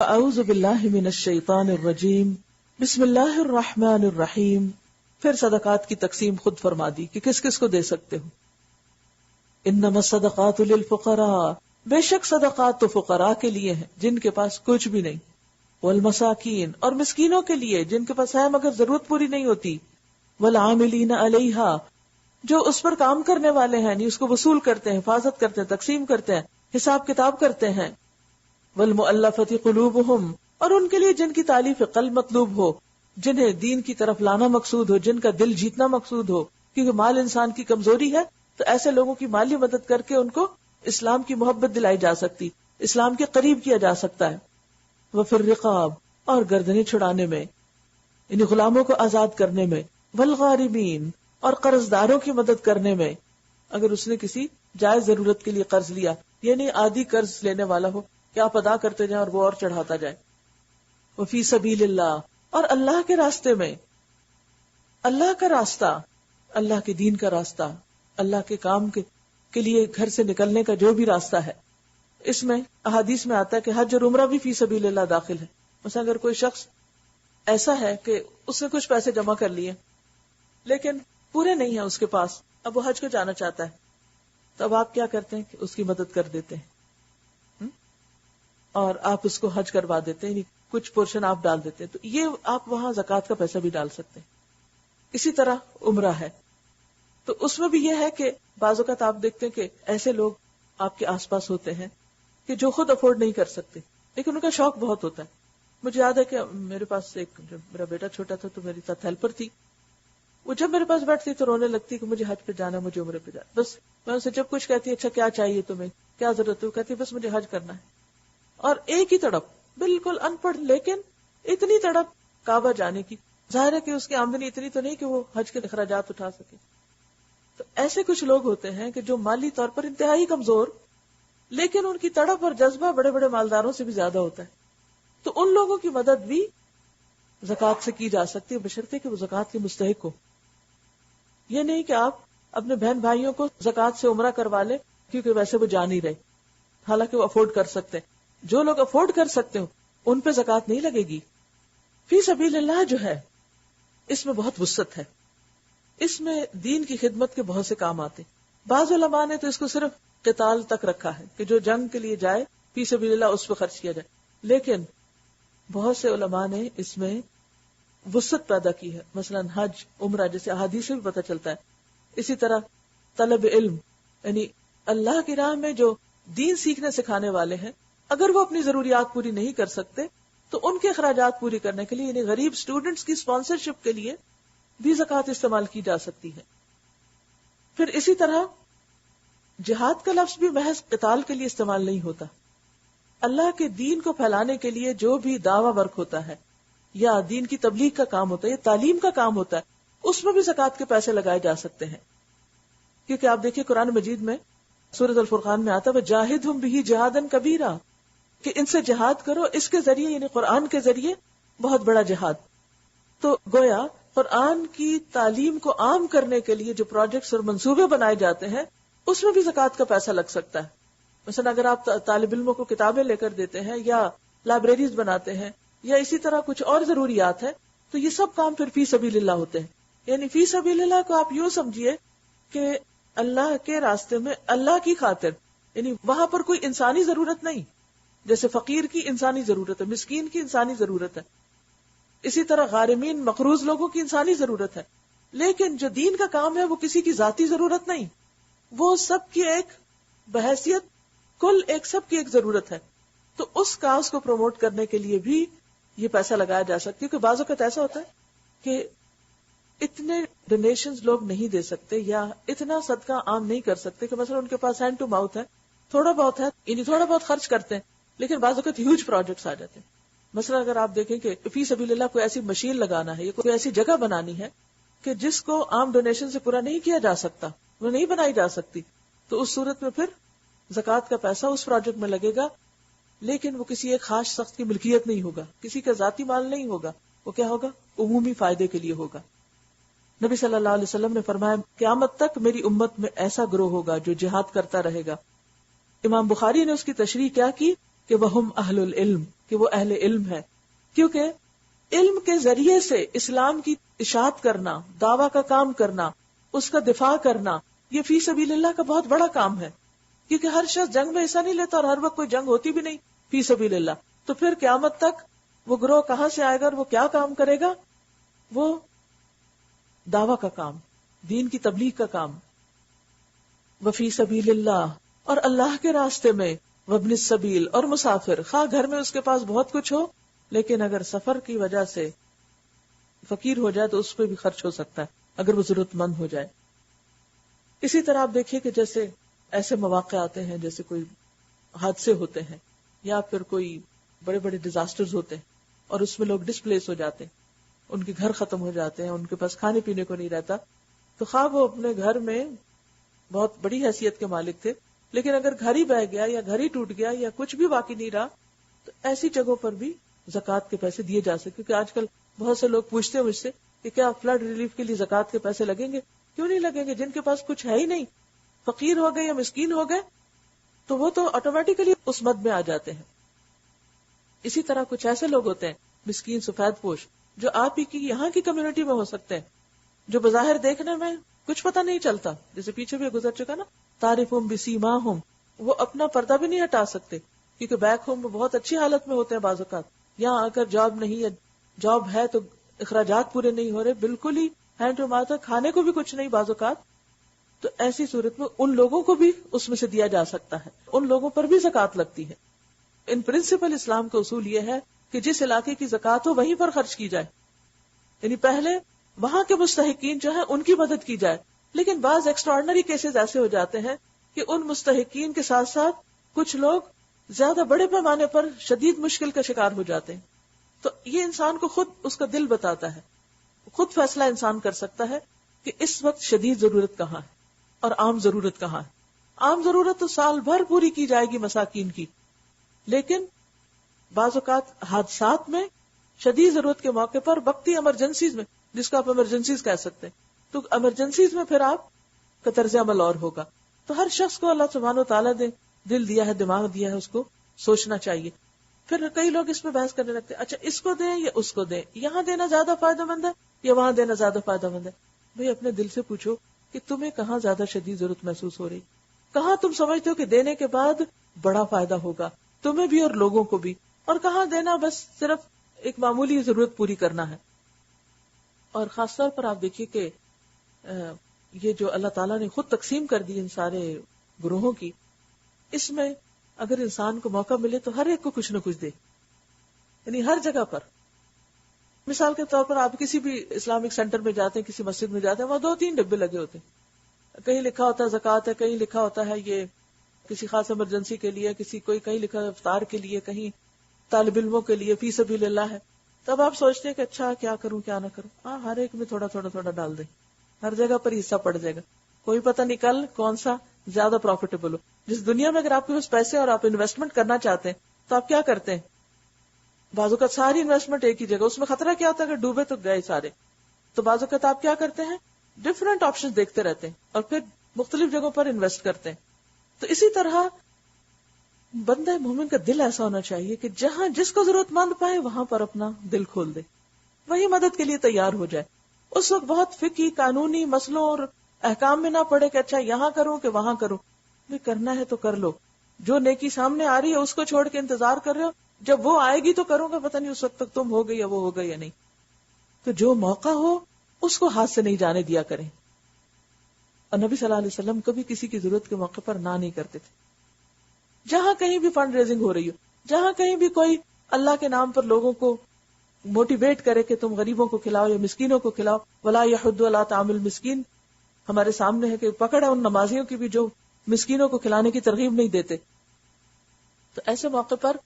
اعوذ باللہ من الشیطان الرجیم بسم اللہ الرحمن الرحیم. پھر صدقات کی تقسیم خود فرما دی کہ کس کس کو دے سکتے ہو. انما الصدقات للفقراء، بے شک صدقات تو فقراء کے لیے ہیں جن کے پاس کچھ بھی نہیں. والمساکین، اور مسکینوں کے لیے جن کے پاس ہے مگر ضرورت پوری نہیں ہوتی. والعاملین علیہا، جو اس پر کام کرنے والے ہیں، نہیں اس کو وصول کرتے ہیں، حفاظت کرتے ہیں، تقسیم کرتے ہیں، حساب کتاب کرتے ہیں. والمؤلفۃ قلوبہم، اور ان کے لیے جن کی تالیف قلب مطلوب ہو، جنہیں دین کی طرف لانا مقصود ہو، جن کا دل جیتنا مقصود ہو. کیونکہ مال انسان کی کمزوری ہے، تو ایسے لوگوں کی مالی مدد کر کے ان کو اسلام کی محبت دلائی جا سکتی، اسلام کے قریب کیا جا سکتا ہے. وفی الرقاب، اور گردنیں چھڑانے میں، یعنی غلاموں کو آزاد کرنے میں. والغارمین، اور قرض داروں کی مدد کرنے میں، اگر اس نے کسی جائز ضرورت کے لیے قرض لیا، یعنی آدھی قرض لینے والا ہو کہ آپ ادا کرتے جائیں اور وہ اور چڑھاتا جائے. وفی سبیل اللہ، اور اللہ کے راستے میں. اللہ کا راستہ، اللہ کے دین کا راستہ، اللہ کے کام کے لیے گھر سے نکلنے کا جو بھی راستہ ہے. اس میں احادیث میں آتا ہے کہ حج اور عمرہ بھی فی سبیل اللہ داخل ہے. مثلا اگر کوئی شخص ایسا ہے کہ اس نے کچھ پیسے جمع کر لیے لیکن پورے نہیں ہیں اس کے پاس، اب وہ حج کو جانا چاہتا ہے، تو اب آپ کیا کرتے ہیں کہ اس کی مدد کر دیتے ہیں اور آپ اس کو حج کروا دیتے ہیں، کچھ پورشن آپ ڈال دیتے ہیں. تو یہ آپ وہاں زکوٰۃ کا پیسہ بھی ڈال سکتے ہیں. اسی طرح عمرہ ہے، تو اس میں بھی یہ ہے کہ بعض اوقات آپ دیکھتے ہیں کہ ایسے لوگ آپ کے آس پاس ہوتے ہیں کہ جو خود افورڈ نہیں کر سکتے لیکن ان کا شوق بہت ہوتا ہے. مجھے یاد ہے کہ میرے پاس جب میرا بیٹا چھوٹا تھا تو میری ساتھ ہیلپر تھی. وہ جب میرے پاس بیٹھتی تو رونے لگتی کہ مجھے حج پہ جانا، مجھے عمرے پہ جانا. بس میں اسے جب کچھ کہتی اچھا کیا چاہیے تمہیں، کیا ضرورت ہے، وہ کہتی بس مجھے حج کرنا ہے. اور ایک ہی تڑپ، بالکل ان پڑھ لیکن اتنی تڑپ کعبہ جانے کی. ظاہر ہے کہ اس کی آمدنی اتنی تو نہیں کہ وہ حج کے اخراجات اٹھا سکے. تو ایسے کچھ لوگ ہوتے ہیں کہ جو مالی طور پر انتہائی کمزور، لیکن ان کی تڑپ اور جذبہ بڑے بڑے مالداروں سے بھی زیادہ ہوتا ہے. تو ان لوگوں کی مدد بھی زکوٰۃ سے کی جا سکتی ہے، بشرطے کہ وہ زکوٰۃ کے مستحق ہو. یہ نہیں کہ آپ اپنے بہن بھائیوں کو زکوٰۃ سے عمرہ کروا لیں کیونکہ ویسے وہ جا نہیں رہے، حالانکہ وہ افورڈ کر سکتے ہیں. جو لوگ افورڈ کر سکتے ہو ان پہ زکوٰۃ نہیں لگے گی. فی سبیل اللہ جو ہے اس میں بہت وسعت ہے، اس میں دین کی خدمت کے بہت سے کام آتے. بعض علماء نے تو اس کو صرف قتال تک رکھا ہے کہ جو جنگ کے لیے جائے فی سبیل اللہ اس پہ خرچ کیا جائے، لیکن بہت سے علماء نے اس میں وسعت پیدا کی ہے. مثلا حج، عمرہ جیسے احادیث سے بھی پتہ چلتا ہے. اسی طرح طلب علم، یعنی اللہ کی راہ میں جو دین سیکھنے سکھانے والے ہیں، اگر وہ اپنی ضروریات پوری نہیں کر سکتے تو ان کے اخراجات پوری کرنے کے لیے، یعنی غریب اسٹوڈنٹس کی اسپانسرشپ کے لیے بھی زکوٰۃ استعمال کی جا سکتی ہے. پھر اسی طرح جہاد کا لفظ بھی محض قتال کے لیے استعمال نہیں ہوتا. اللہ کے دین کو پھیلانے کے لیے جو بھی دعویٰ ورک ہوتا ہے یا دین کی تبلیغ کا کام ہوتا ہے یا تعلیم کا کام ہوتا ہے، اس میں بھی زکوٰۃ کے پیسے لگائے جا سکتے ہیں. کیونکہ آپ دیکھیں قرآن مجید میں سورۃ الفرقان میں آتا ہے وَجَاهِدْهُمْ بِهِ جِهَادًا كَبِيرًا، کہ ان سے جہاد کرو، اس کے ذریعے یعنی قرآن کے ذریعے بہت بڑا جہاد. تو گویا قرآن کی تعلیم کو عام کرنے کے لیے جو پروجیکٹس اور منصوبے بنائے جاتے ہیں اس میں بھی زکوٰۃ کا پیسہ لگ سکتا ہے. مثلا اگر آپ طالب علموں کو کتابیں لے کر دیتے ہیں یا لائبریریز بناتے ہیں یا اسی طرح کچھ اور ضروریات ہیں، تو یہ سب کام پھر فی سبیل اللہ ہوتے ہیں. یعنی فی سبیل اللہ کو آپ یوں سمجھیے کہ اللہ کے راستے میں اللہ کی خاطر، یعنی وہاں پر کوئی انسانی ضرورت نہیں، جیسے فقیر کی انسانی ضرورت ہے، مسکین کی انسانی ضرورت ہے، اسی طرح غارمین مقروض لوگوں کی انسانی ضرورت ہے. لیکن جو دین کا کام ہے وہ کسی کی ذاتی ضرورت نہیں، وہ سب کی ایک بحیثیت کل ایک سب کی ایک ضرورت ہے. تو اس کاز کو پروموٹ کرنے کے لیے بھی یہ پیسہ لگایا جا سکتا ہے. کیونکہ بعض اوقات ایسا ہوتا ہے کہ اتنے ڈونیشنز لوگ نہیں دے سکتے یا اتنا صدقہ عام نہیں کر سکتے کہ مثلا ان کے پاس ہینڈ ٹو ماؤتھ ہے، تھوڑا بہت ہے، یعنی تھوڑا بہت خرچ کرتے ہیں، لیکن بعض اوقات ہیوج پروجیکٹس آ جاتے ہیں. مثلا اگر آپ دیکھیں کہ فی سبیل اللہ کوئی ایسی مشین لگانا ہے یا کوئی ایسی جگہ بنانی ہے کہ جس کو عام ڈونیشن سے پورا نہیں کیا جا سکتا، وہ نہیں بنائی جا سکتی، تو اس صورت میں پھر زکوٰۃ کا پیسہ اس پروجیکٹ میں لگے گا، لیکن وہ کسی ایک خاص شخص کی ملکیت نہیں ہوگا، کسی کا ذاتی مال نہیں ہوگا، وہ کیا ہوگا؟ عمومی فائدے کے لیے ہوگا. نبی صلی اللہ علیہ وسلم نے فرمایا قیامت تک میری امت میں ایسا گروہ ہوگا جو جہاد کرتا رہے گا. امام بخاری نے اس کی تشریح کیا کی کہ وہم اہل العلم، کہ وہ اہل علم ہے. کیونکہ علم کے ذریعے سے اسلام کی اشاعت کرنا، دعویٰ کا کام کرنا، اس کا دفاع کرنا، یہ فی سبیل اللہ کا بہت بڑا کام ہے. کیونکہ ہر شخص جنگ میں حصہ نہیں لیتا اور ہر وقت کوئی جنگ ہوتی بھی نہیں فی سبیل اللہ. تو پھر قیامت تک وہ گروہ کہاں سے آئے گا اور وہ کیا کام کرے گا؟ وہ دعویٰ کا کام، دین کی تبلیغ کا کام. وفی سبیل اللہ، اور اللہ کے راستے میں، وابن السبیل، اور مسافر، خواہ گھر میں اس کے پاس بہت کچھ ہو لیکن اگر سفر کی وجہ سے فقیر ہو جائے تو اس پہ بھی خرچ ہو سکتا ہے اگر وہ ضرورت مند ہو جائے. اسی طرح آپ دیکھیے کہ جیسے ایسے مواقع آتے ہیں جیسے کوئی حادثے ہوتے ہیں یا پھر کوئی بڑے بڑے ڈیزاسٹرز ہوتے ہیں اور اس میں لوگ ڈسپلیس ہو جاتے ہیں، ان کے گھر ختم ہو جاتے ہیں، ان کے پاس کھانے پینے کو نہیں رہتا. تو خواہ وہ اپنے گھر میں بہت بڑی حیثیت کے مالک تھے لیکن اگر گھر ہی بہ گیا یا گھر ہی ٹوٹ گیا یا کچھ بھی باقی نہیں رہا تو ایسی جگہوں پر بھی زکوٰۃ کے پیسے دیے جا سکتے. کیونکہ آج کل بہت سے لوگ پوچھتے ہیں مجھ سے کہ کیا فلڈ ریلیف کے لیے زکوٰۃ کے پیسے لگیں گے؟ کیوں نہیں لگیں گے؟ جن کے پاس کچھ ہے ہی نہیں، فقیر ہو گئے یا مسکین ہو گئے تو وہ تو آٹومیٹیکلی اس مد میں آ جاتے ہیں. اسی طرح کچھ ایسے لوگ ہوتے ہیں مسکین سفید پوش جو آپ ہی کی یہاں کی کمیونٹی میں ہو سکتے ہیں، جو بظاہر دیکھنے میں کچھ پتہ نہیں چلتا، جیسے پیچھے بھی گزر چکا نا، تعریفہم بسیماہم، وہ اپنا پردہ بھی نہیں ہٹا سکتے کیونکہ بیک ہوم میں بہت اچھی حالت میں ہوتے ہیں بعض اوقات. یہاں آ کر جاب نہیں ہے، جاب ہے تو اخراجات پورے نہیں ہو رہے، بالکل ہی ہینڈ ٹو ماؤتھ، کھانے کو بھی کچھ نہیں بعض اوقات. تو ایسی صورت میں ان لوگوں کو بھی اس میں سے دیا جا سکتا ہے، ان لوگوں پر بھی زکوٰۃ لگتی ہے. ان پرنسپل اسلام کا اصول یہ ہے کہ جس علاقے کی زکوٰۃ ہو وہیں پر خرچ کی جائے، یعنی پہلے وہاں کے مستحقین جو ہیں ان کی مدد کی جائے. لیکن بعض ایکسٹراڈنری کیسز ایسے ہو جاتے ہیں کہ ان مستحقین کے ساتھ ساتھ کچھ لوگ زیادہ بڑے پیمانے پر شدید مشکل کا شکار ہو جاتے ہیں. تو یہ انسان کو خود اس کا دل بتاتا ہے، خود فیصلہ انسان کر سکتا ہے کہ اس وقت شدید ضرورت کہاں ہے اور عام ضرورت کہاں ہے. عام ضرورت تو سال بھر پوری کی جائے گی مساکین کی، لیکن بعض اوقات حادثات میں شدید ضرورت کے موقع پر وقتی ایمرجنسیز میں، جس کو آپ ایمرجنسیز کہہ سکتے ہیں، تو ایمرجنسیز میں پھر آپ کا طرز عمل اور ہوگا. تو ہر شخص کو اللہ سبحانہ و تعالیٰ نے دل دیا ہے، دماغ دیا ہے، اس کو سوچنا چاہیے. پھر کئی لوگ اس میں بحث کرنے لگتے ہیں، اچھا اس کو دیں یا اس کو دیں، یہاں دینا زیادہ فائدہ مند ہے یا وہاں دینا زیادہ فائدہ مند ہے. بھئی اپنے دل سے پوچھو کہ تمہیں کہاں زیادہ شدید ضرورت محسوس ہو رہی، کہاں تم سمجھتے ہو کہ دینے کے بعد بڑا فائدہ ہوگا تمہیں بھی اور لوگوں کو بھی، اور کہاں دینا بس صرف ایک معمولی ضرورت پوری کرنا ہے. اور خاص طور پر آپ دیکھیے کہ یہ جو اللہ تعالیٰ نے خود تقسیم کر دی ان سارے گروہوں کی، اس میں اگر انسان کو موقع ملے تو ہر ایک کو کچھ نہ کچھ دے، یعنی ہر جگہ پر. مثال کے طور پر آپ کسی بھی اسلامک سینٹر میں جاتے ہیں، کسی مسجد میں جاتے ہیں، وہاں 2-3 ڈبے لگے ہوتے ہیں، کہیں لکھا ہوتا ہے زکوٰۃ ہے، کہیں لکھا ہوتا ہے یہ کسی خاص ایمرجنسی کے لیے، کہیں لکھا ہے افطار کے لیے، کہیں طالب علموں کے لیے فی سبیل اللہ ہے. تب آپ سوچتے ہیں کہ اچھا کیا کروں کیا نہ کروں. ہاں، ہر ایک میں تھوڑا تھوڑا تھوڑا ڈال دیں، ہر جگہ پر حصہ پڑ جائے گا. کوئی پتہ نہیں کل کون سا زیادہ پروفیٹیبل ہو. جس دنیا میں اگر آپ کے پاس پیسے اور آپ انویسٹمنٹ کرنا چاہتے ہیں تو آپ کیا کرتے ہیں؟ بعض اوقات ساری انویسٹمنٹ ایک ہی جگہ، اس میں خطرہ کیا ہوتا ہے؟ اگر ڈوبے تو گئے سارے. تو بعض اوقات آپ کیا کرتے ہیں؟ ڈفرینٹ آپشن دیکھتے رہتے ہیں اور پھر مختلف جگہوں پر انویسٹ کرتے ہیں. تو اسی طرح بندہ مومن کا دل ایسا ہونا چاہیے کہ جہاں جس کو ضرورت مند پائے وہاں پر اپنا دل کھول دے، وہی مدد کے لیے تیار ہو جائے. اس وقت بہت فقہی قانونی مسئلوں اور احکام میں نہ پڑے کہ اچھا یہاں کروں کہ وہاں کروں. بھی کرنا ہے تو کر لو، جو نیکی سامنے آ رہی ہے اس کو چھوڑ کے انتظار کر رہے ہو جب وہ آئے گی تو کروں گا، پتہ نہیں اس وقت تک تم ہو گئی یا وہ ہو گئی یا نہیں. تو جو موقع ہو اس کو ہاتھ سے نہیں جانے دیا کریں. اور نبی صلی اللہ علیہ وسلم کبھی کسی کی ضرورت کے موقع پر نہ نہیں کرتے تھے. جہاں کہیں بھی فنڈ ریزنگ ہو رہی ہو، جہاں کہیں بھی کوئی اللہ کے نام پر لوگوں کو موٹیویٹ کرے کہ تم غریبوں کو کھلاؤ یا مسکینوں کو کھلاؤ، ولا یحض علی طعام المسکین، ہمارے سامنے ہے کہ پکڑ ہے ان نمازیوں کی بھی جو مسکینوں کو کھلانے کی ترغیب نہیں دیتے. تو ایسے موقع پر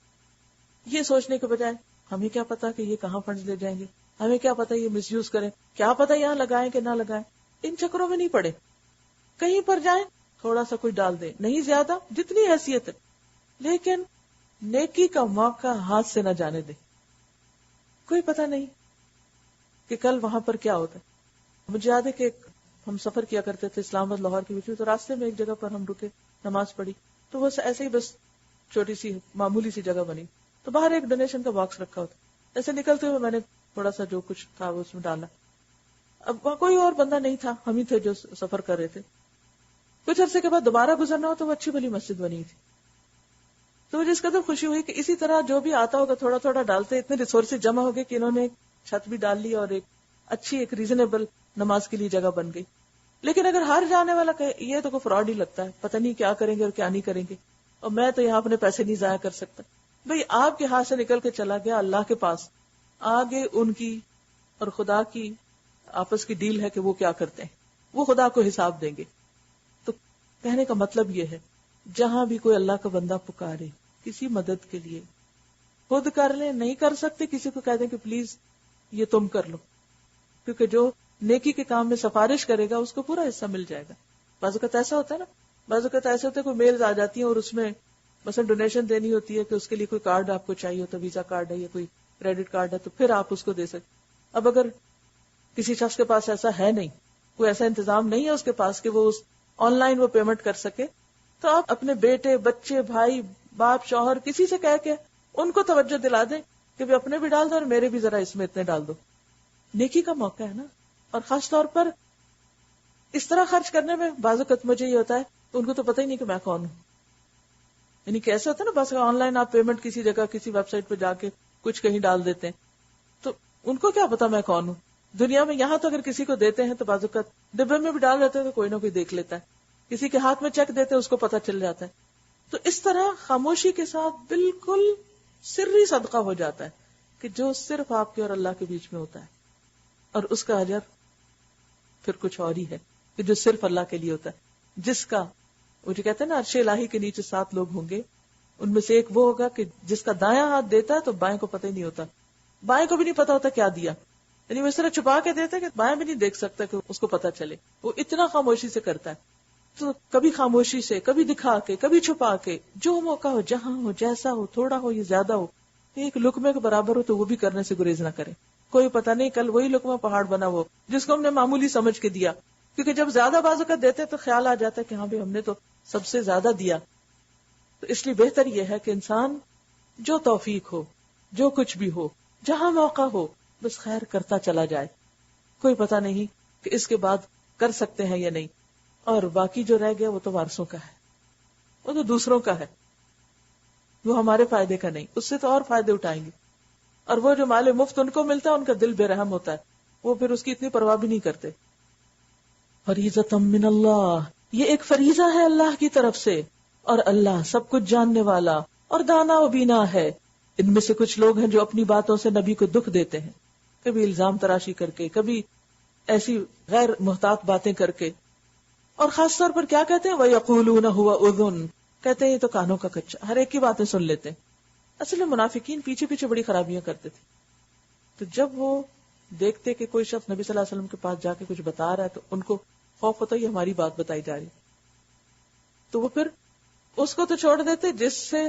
یہ سوچنے کے بجائے ہمیں کیا پتا کہ یہ کہاں فنڈز لے جائیں گے، ہمیں کیا پتا یہ مس یوز کریں، کیا پتا یہاں لگائیں کہ نہ لگائیں، ان چکروں میں نہیں پڑے. کہیں پر جائیں تھوڑا سا کچھ ڈال دیں، نہیں زیادہ، جتنی حیثیت ہے، لیکن نیکی کا موقع ہاتھ سے نہ جانے دیں. کوئی پتہ نہیں کہ کل وہاں پر کیا ہوتا ہے. مجھے یاد ہے کہ ہم سفر کیا کرتے تھے اسلام آباد لاہور کے بیچ میں، تو راستے میں ایک جگہ پر ہم رکے، نماز پڑھی، تو وہ ایسے ہی بس چھوٹی سی معمولی سی جگہ بنی تو باہر ایک ڈونیشن کا باکس رکھا ہوتا. ایسے نکلتے ہوئے میں نے تھوڑا سا جو کچھ تھا وہ اس میں ڈالا. اب وہاں کوئی اور بندہ نہیں تھا, ہم ہی تھے جو سفر کر رہے تھے. کچھ عرصے کے بعد دوبارہ گزرنا ہو تو وہ اچھی بھلی مسجد بنی تھی. تو مجھے اس قدر خوشی ہوئی کہ اسی طرح جو بھی آتا ہوگا تھوڑا تھوڑا ڈالتے, اتنے ریسورسز جمع ہو گئے کہ انہوں نے ایک چھت بھی ڈال لی اور ایک اچھی ایک ریزنیبل نماز کے لیے جگہ بن گئی. لیکن اگر ہر جانے والا کہے یہ تو کوئی فراڈ ہی لگتا ہے, پتہ نہیں کیا کریں گے اور کیا نہیں کریں گے, اور میں تو یہاں اپنے پیسے نہیں ضائع کر سکتا. بھئی آپ کے ہاتھ سے نکل کے چلا گیا اللہ کے پاس, آگے ان کی اور خدا کی آپس کی ڈیل ہے کہ وہ کیا کرتے ہیں, وہ خدا کو حساب دیں گے. تو کہنے کا مطلب یہ ہے جہاں بھی کوئی اللہ کا بندہ پکارے کسی مدد کے لیے, خود کر لیں, نہیں کر سکتے کسی کو کہہ دیں کہ پلیز یہ تم کر لو, کیونکہ جو نیکی کے کام میں سفارش کرے گا اس کو پورا حصہ مل جائے گا. بعض اوقات ایسا ہوتا ہے نا, بعض اوقات ایسے ہوتے ہیں کوئی میلز آ جاتی ہیں اور اس میں مثلا ڈونیشن دینی ہوتی ہے کہ اس کے لیے کوئی کارڈ آپ کو چاہیے ہوتا ہے, ویزا کارڈ ہے یا کوئی کریڈٹ کارڈ ہے, تو پھر آپ اس کو دے سکتے. اب اگر کسی شخص کے پاس ایسا ہے نہیں, کوئی ایسا انتظام نہیں ہے اس کے پاس کہ وہ آن لائن وہ پیمنٹ کر سکے, تو آپ اپنے بیٹے, بچے, بھائی, باپ, شوہر کسی سے کہہ کے ان کو توجہ دلا دیں کہ بھی اپنے بھی ڈال دو اور میرے بھی ذرا اس میں اتنے ڈال دو. نیکی کا موقع ہے نا. اور خاص طور پر اس طرح خرچ کرنے میں بعض اوقات مجھے یہ ہوتا ہے ان کو تو پتہ ہی نہیں کہ میں کون ہوں. یعنی کیسے ہوتا ہے نا, بس آن لائن آپ پیمنٹ کسی جگہ کسی ویب سائٹ پہ جا کے کچھ کہیں ڈال دیتے ہیں, تو ان کو کیا پتا میں کون ہوں. دنیا میں یہاں تو اگر کسی کو دیتے ہیں تو بعض اوقات ڈبے میں بھی ڈال دیتے ہیں تو کوئی نہ کوئی دیکھ لیتا ہے, کسی کے ہاتھ میں چیک دیتے ہیں اس کو پتا چل جاتا ہے. تو اس طرح خاموشی کے ساتھ بالکل سری صدقہ ہو جاتا ہے کہ جو صرف آپ کے اور اللہ کے بیچ میں ہوتا ہے, اور اس کا اجر پھر کچھ اور ہی ہے کہ جو صرف اللہ کے لیے ہوتا ہے. جس کا وہ جو کہتے ہیں نا عرش الہی کے نیچے 7 لوگ ہوں گے, ان میں سے ایک وہ ہوگا کہ جس کا دایاں ہاتھ دیتا ہے تو بائیں کو پتہ ہی نہیں ہوتا, بائیں کو بھی نہیں پتا ہوتا کیا دیا. یعنی وہ اس طرح چھپا کے دیتا ہے کہ بائیں بھی نہیں دیکھ سکتا کہ اس کو پتا چلے. وہ اتنا خاموشی سے کرتا ہے. تو کبھی خاموشی سے, کبھی دکھا کے, کبھی چھپا کے, جو موقع ہو, جہاں ہو, جیسا ہو, تھوڑا ہو یا زیادہ ہو, ایک لقمے کے برابر ہو تو وہ بھی کرنے سے گریز نہ کرے. کوئی پتہ نہیں کل وہی لقمہ پہاڑ بنا ہو جس کو ہم نے معمولی سمجھ کے دیا, کیونکہ جب زیادہ بازو کا دیتے تو خیال آ جاتا ہے کہ ہاں بھی ہم نے تو سب سے زیادہ دیا. تو اس لیے بہتر یہ ہے کہ انسان جو توفیق ہو, جو کچھ بھی ہو, جہاں موقع ہو, بس خیر کرتا چلا جائے. کوئی پتہ نہیں کہ اس کے بعد کر سکتے ہیں یا نہیں, اور باقی جو رہ گیا وہ تو وارثوں کا ہے, وہ تو دوسروں کا ہے, وہ ہمارے فائدے کا نہیں, اس سے تو اور فائدے اٹھائیں گے. اور وہ جو مال مفت ان کو ملتا ہے ان کا دل بے رحم ہوتا ہے, وہ پھر اس کی اتنی پرواہ بھی نہیں کرتے. فریضۃ من اللہ, یہ ایک فریضہ ہے اللہ کی طرف سے, اور اللہ سب کچھ جاننے والا اور دانا و بینا ہے. ان میں سے کچھ لوگ ہیں جو اپنی باتوں سے نبی کو دکھ دیتے ہیں, کبھی الزام تراشی کر کے, کبھی ایسی غیر محتاط باتیں کر کے, اور خاص طور پر کیا کہتے ہیں, وَيَقُولُونَ هُوَ أُذُنٌ, کہتے ہیں یہ تو کانوں کا کچا, ہر ایک کی باتیں سن لیتے ہیں. اصل میں منافقین پیچھے پیچھے بڑی خرابیاں کرتے تھے. تو جب وہ دیکھتے کہ کوئی شخص نبی صلی اللہ علیہ وسلم کے پاس جا کے کچھ بتا رہا ہے تو ان کو خوف ہوتا ہے یہ ہماری بات بتائی جا رہی, تو وہ پھر اس کو تو چھوڑ دیتے جس سے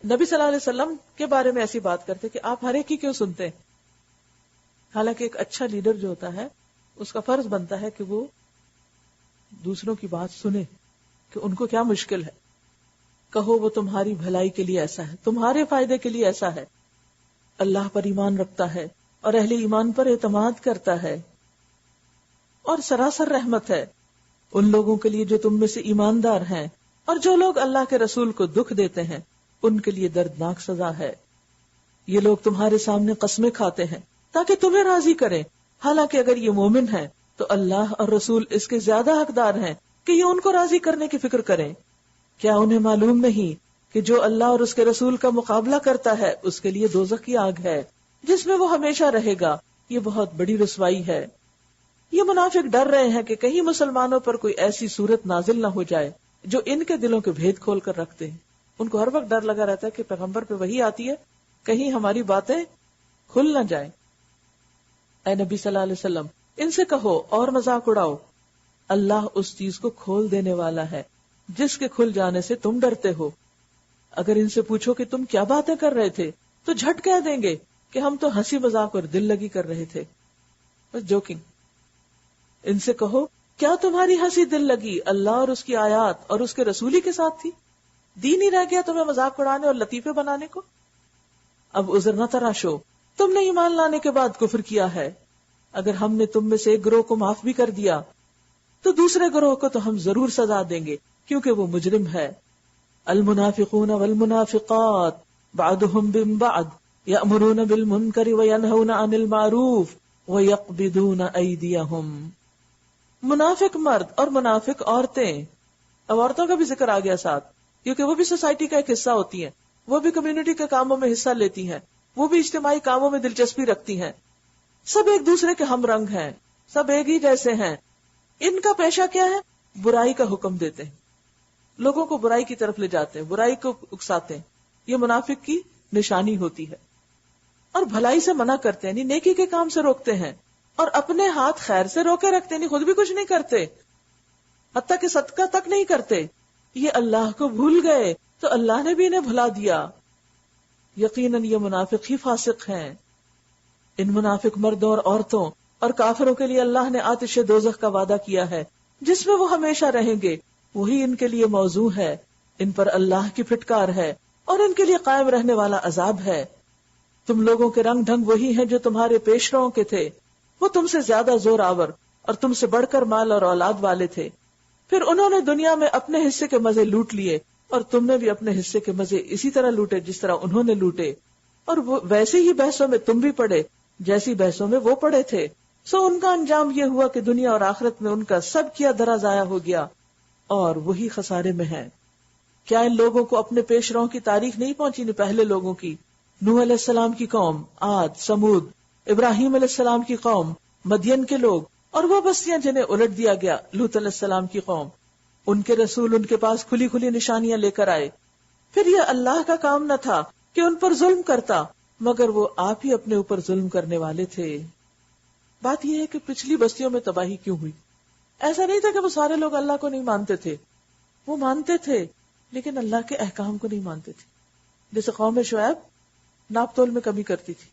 نبی صلی اللہ علیہ وسلم کے بارے میں ایسی بات کرتے کہ آپ ہر ایک کی کیوں سنتے ہیں. حالانکہ ایک اچھا لیڈر جو ہوتا ہے اس کا فرض بنتا ہے کہ وہ دوسروں کی بات سنے کہ ان کو کیا مشکل ہے. کہو وہ تمہاری بھلائی کے لیے ایسا ہے, تمہارے فائدے کے لیے ایسا ہے. اللہ پر ایمان رکھتا ہے اور اہل ایمان پر اعتماد کرتا ہے, اور سراسر رحمت ہے ان لوگوں کے لیے جو تم میں سے ایماندار ہیں, اور جو لوگ اللہ کے رسول کو دکھ دیتے ہیں ان کے لیے دردناک سزا ہے. یہ لوگ تمہارے سامنے قسمیں کھاتے ہیں تاکہ تمہیں راضی کریں, حالانکہ اگر یہ مومن ہیں تو اللہ اور رسول اس کے زیادہ حقدار ہیں کہ یہ ان کو راضی کرنے کی فکر کریں. کیا انہیں معلوم نہیں کہ جو اللہ اور اس کے رسول کا مقابلہ کرتا ہے اس کے لیے دوزخ کی آگ ہے جس میں وہ ہمیشہ رہے گا, یہ بہت بڑی رسوائی ہے. یہ منافق ڈر رہے ہیں کہ کہیں مسلمانوں پر کوئی ایسی صورت نازل نہ ہو جائے جو ان کے دلوں کے بھید کھول کر رکھتے ہیں. ان کو ہر وقت ڈر لگا رہتا ہے کہ پیغمبر پہ وحی آتی ہے, کہیں ہماری باتیں کھل نہ جائیں. اے نبی صلی اللہ علیہ وسلم ان سے کہو اور مذاق اڑاؤ, اللہ اس چیز کو کھول دینے والا ہے جس کے کھل جانے سے تم ڈرتے ہو. اگر ان سے پوچھو کہ تم کیا باتیں کر رہے تھے تو جھٹ کہہ دیں گے کہ ہم تو ہنسی مذاق اور دل لگی کر رہے تھے, بس جوکنگ. ان سے کہو کیا تمہاری ہنسی دل لگی اللہ اور اس کی آیات اور اس کے رسولی کے ساتھ تھی؟ دین ہی رہ گیا تمہیں مذاق اڑانے اور لطیفے بنانے کو. اب عذر نہ تراشو، تم نے ایمان لانے کے بعد کفر کیا ہے. اگر ہم نے تم میں سے ایک گروہ کو معاف بھی کر دیا تو دوسرے گروہ کو تو ہم ضرور سزا دیں گے کیونکہ وہ مجرم ہے. المنافقون والمنافقات بعضهم من بعض یأمرون بالمنکر وینہون عن المعروف ویقبضون ایدیہم. منافق مرد اور منافق عورتیں، اب عورتوں کا بھی ذکر آ گیا ساتھ کیونکہ وہ بھی سوسائٹی کا ایک حصہ ہوتی ہیں، وہ بھی کمیونٹی کے کاموں میں حصہ لیتی ہیں، وہ بھی اجتماعی کاموں میں دلچسپی رکھتی ہیں. سب ایک دوسرے کے ہم رنگ ہیں، سب ایک ہی جیسے ہیں. ان کا پیشہ کیا ہے؟ برائی کا حکم دیتے ہیں، لوگوں کو برائی کی طرف لے جاتے ہیں، برائی کو اکساتے ہیں. یہ منافق کی نشانی ہوتی ہے. اور بھلائی سے منع کرتے ہیں، یعنی نیکی کے کام سے روکتے ہیں، اور اپنے ہاتھ خیر سے روکے رکھتے ہیں، یعنی خود بھی کچھ نہیں کرتے، حتیٰ کہ صدقہ تک نہیں کرتے. یہ اللہ کو بھول گئے تو اللہ نے بھی انہیں بھلا دیا. یقیناً یہ منافق ہی فاسق ہیں. ان منافق مردوں اور عورتوں اور کافروں کے لیے اللہ نے آتش دوزخ کا وعدہ کیا ہے جس میں وہ ہمیشہ رہیں گے. وہی ان کے لیے موضوع ہے، ان پر اللہ کی پھٹکار ہے اور ان کے لیے قائم رہنے والا عذاب ہے. تم لوگوں کے رنگ ڈھنگ وہی ہیں جو تمہارے پیشروؤں کے تھے، وہ تم سے زیادہ زور آور اور تم سے بڑھ کر مال اور اولاد والے تھے. پھر انہوں نے دنیا میں اپنے حصے کے مزے لوٹ لیے اور تم نے بھی اپنے حصے کے مزے اسی طرح لوٹے جس طرح انہوں نے لوٹے، اور وہ ویسے ہی بحثوں میں تم بھی پڑے جیسی بحثوں میں وہ پڑے تھے. سو ان کا انجام یہ ہوا کہ دنیا اور آخرت میں ان کا سب کیا درا ضائع ہو گیا اور وہی خسارے میں ہے. کیا ان لوگوں کو اپنے پیش رووں کی تاریخ نہیں پہنچی نہیں پہلے لوگوں کی؟ نوح علیہ السلام کی قوم، عاد، سمود، ابراہیم علیہ السلام کی قوم، مدین کے لوگ، اور وہ بستیاں جنہیں الٹ دیا گیا، لوط علیہ السلام کی قوم. ان کے رسول ان کے پاس کھلی کھلی نشانیاں لے کر آئے. پھر یہ اللہ کا کام نہ تھا کہ ان پر ظلم کرتا، مگر وہ آپ ہی اپنے اوپر ظلم کرنے والے تھے. بات یہ ہے کہ پچھلی بستیوں میں تباہی کیوں ہوئی؟ ایسا نہیں تھا کہ وہ سارے لوگ اللہ کو نہیں مانتے تھے، وہ مانتے تھے لیکن اللہ کے احکام کو نہیں مانتے تھے. جیسے قوم شعیب ناپ تول میں کمی کرتی تھی،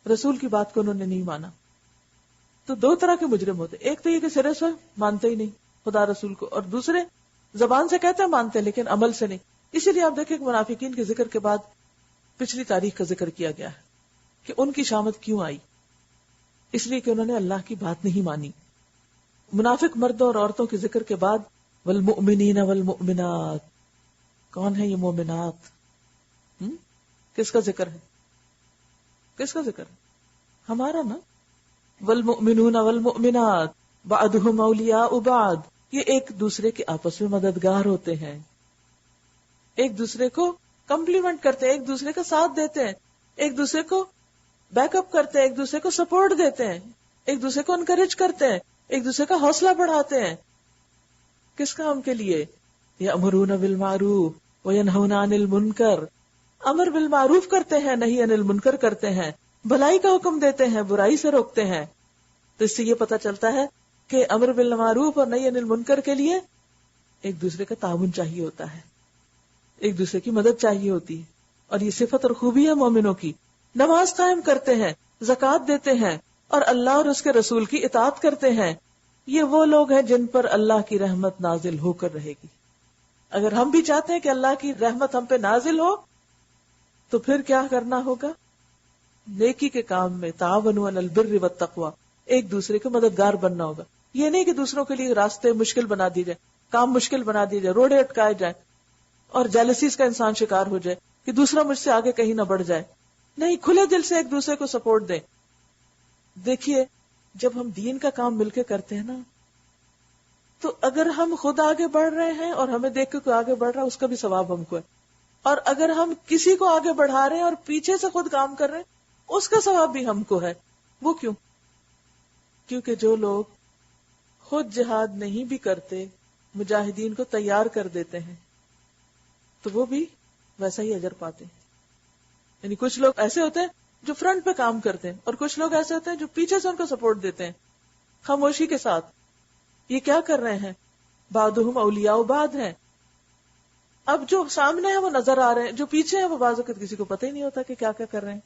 رسول کی بات کو انہوں نے نہیں مانا. تو دو طرح کے مجرم ہوتے، ایک تو یہ کہ سرے سے مانتے ہی نہیں خدا رسول کو، اور دوسرے زبان سے کہتے ہیں مانتے ہیں لیکن عمل سے نہیں. اسی لیے آپ دیکھیں کہ منافقین کے ذکر کے بعد پچھلی تاریخ کا ذکر کیا گیا ہے کہ ان کی شامت کیوں آئی، اس لیے کہ انہوں نے اللہ کی بات نہیں مانی. منافق مردوں اور عورتوں کے ذکر کے بعد والمؤمنین والمؤمنات، کون ہے یہ مومنات؟ کس کا ذکر ہے؟ کس کا ذکر ہے؟ ہمارا نا. والمؤمنون والمؤمنات بعضهم اولیاء بعض، یہ ایک دوسرے کے آپس میں مددگار ہوتے ہیں، ایک دوسرے کو کمپلیمنٹ کرتے ہیں، ایک دوسرے کا ساتھ دیتے ہیں، ایک دوسرے کو بیک اپ کرتے ہیں، ایک دوسرے کو سپورٹ دیتے ہیں، ایک دوسرے کو انکریج کرتے ہیں، ایک دوسرے کا حوصلہ بڑھاتے ہیں. کس کام کے لیے؟ یأمرون بالمعروف وینہون عن المنکر، امر بالمعروف کرتے ہیں، نہیں عن المنکر کرتے ہیں، بھلائی کا حکم دیتے ہیں، برائی سے روکتے ہیں. تو اس سے یہ پتہ چلتا ہے کہ امر بالمعروف اور نہیں عن المنکر کے لیے ایک دوسرے کا تعاون چاہیے ہوتا ہے، ایک دوسرے کی مدد چاہیے ہوتی ہے. اور یہ صفت اور خوبی ہے مومنوں کی. نماز قائم کرتے ہیں، زکوٰۃ دیتے ہیں اور اللہ اور اس کے رسول کی اطاعت کرتے ہیں. یہ وہ لوگ ہیں جن پر اللہ کی رحمت نازل ہو کر رہے گی. اگر ہم بھی چاہتے ہیں کہ اللہ کی رحمت ہم پہ نازل ہو تو پھر کیا کرنا ہوگا؟ نیکی کے کام میں تعاونوا علی البر والتقوی، ایک دوسرے کے مددگار بننا ہوگا. یہ نہیں کہ دوسروں کے لیے راستے مشکل بنا دیے جائیں، کام مشکل بنا دیے جائے، روڑے اٹکائے جائیں اور جیلسیز کا انسان شکار ہو جائے کہ دوسرا مجھ سے آگے کہیں نہ بڑھ جائے. نہیں، کھلے دل سے ایک دوسرے کو سپورٹ دیں. دیکھیے جب ہم دین کا کام مل کے کرتے ہیں نا، تو اگر ہم خود آگے بڑھ رہے ہیں اور ہمیں دیکھ کے کوئی آگے بڑھ رہا ہے، اس کا بھی ثواب ہم کو ہے. اور اگر ہم کسی کو آگے بڑھا رہے ہیں اور پیچھے سے خود کام کر رہے ہیں، اس کا ثواب بھی ہم کو ہے. وہ کیوں؟ کیونکہ جو لوگ خود جہاد نہیں بھی کرتے، مجاہدین کو تیار کر دیتے ہیں، تو وہ بھی ویسا ہی اجر پاتے ہیں. یعنی کچھ لوگ ایسے ہوتے ہیں جو فرنٹ پہ کام کرتے ہیں، اور کچھ لوگ ایسے ہوتے ہیں جو پیچھے سے ان کو سپورٹ دیتے ہیں خاموشی کے ساتھ. یہ کیا کر رہے ہیں؟ بعضهم اولیاء بعض ہیں. اب جو سامنے ہیں وہ نظر آ رہے ہیں، جو پیچھے ہیں وہ بعض وقت کسی کو پتہ ہی نہیں ہوتا کہ کیا کیا کر رہے ہیں،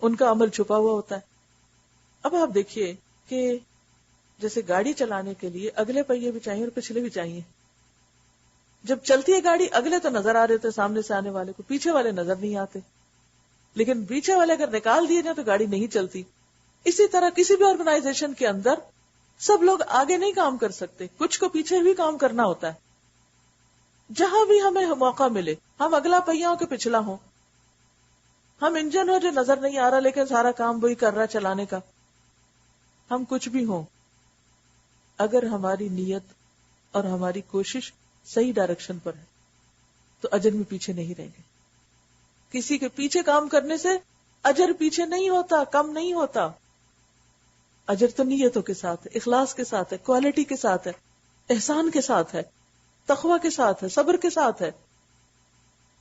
ان کا عمل چھپا ہوا ہوتا ہے. اب آپ دیکھیے کہ جیسے گاڑی چلانے کے لیے اگلے پہیے بھی چاہیے اور پچھلے بھی چاہیے، جب چلتی ہے گاڑی اگلے تو نظر آ رہے تھے سامنے سے آنے والے کو، پیچھے والے نظر نہیں آتے، لیکن پیچھے والے اگر نکال دیے جائیں تو گاڑی نہیں چلتی. اسی طرح کسی بھی آرگنائزیشن کے اندر سب لوگ آگے نہیں کام کر سکتے، کچھ کو پیچھے بھی کام کرنا ہوتا ہے. جہاں بھی ہمیں موقع ملے ہم اگلا پہیا ہو کے پچھلا ہوں، ہم انجن ہو جو نظر نہیں آ رہا لیکن سارا کام وہی کر رہا چلانے کا، ہم کچھ بھی ہوں، اگر ہماری نیت اور ہماری کوشش صحیح ڈائریکشن پر ہے تو اجر میں پیچھے نہیں رہیں گے. کسی کے پیچھے کام کرنے سے اجر پیچھے نہیں ہوتا، کم نہیں ہوتا. اجر تو نیتوں کے ساتھ ہے، اخلاص کے ساتھ ہے، کوالٹی کے ساتھ ہے، احسان کے ساتھ ہے، تقوی کے ساتھ ہے، صبر کے ساتھ ہے.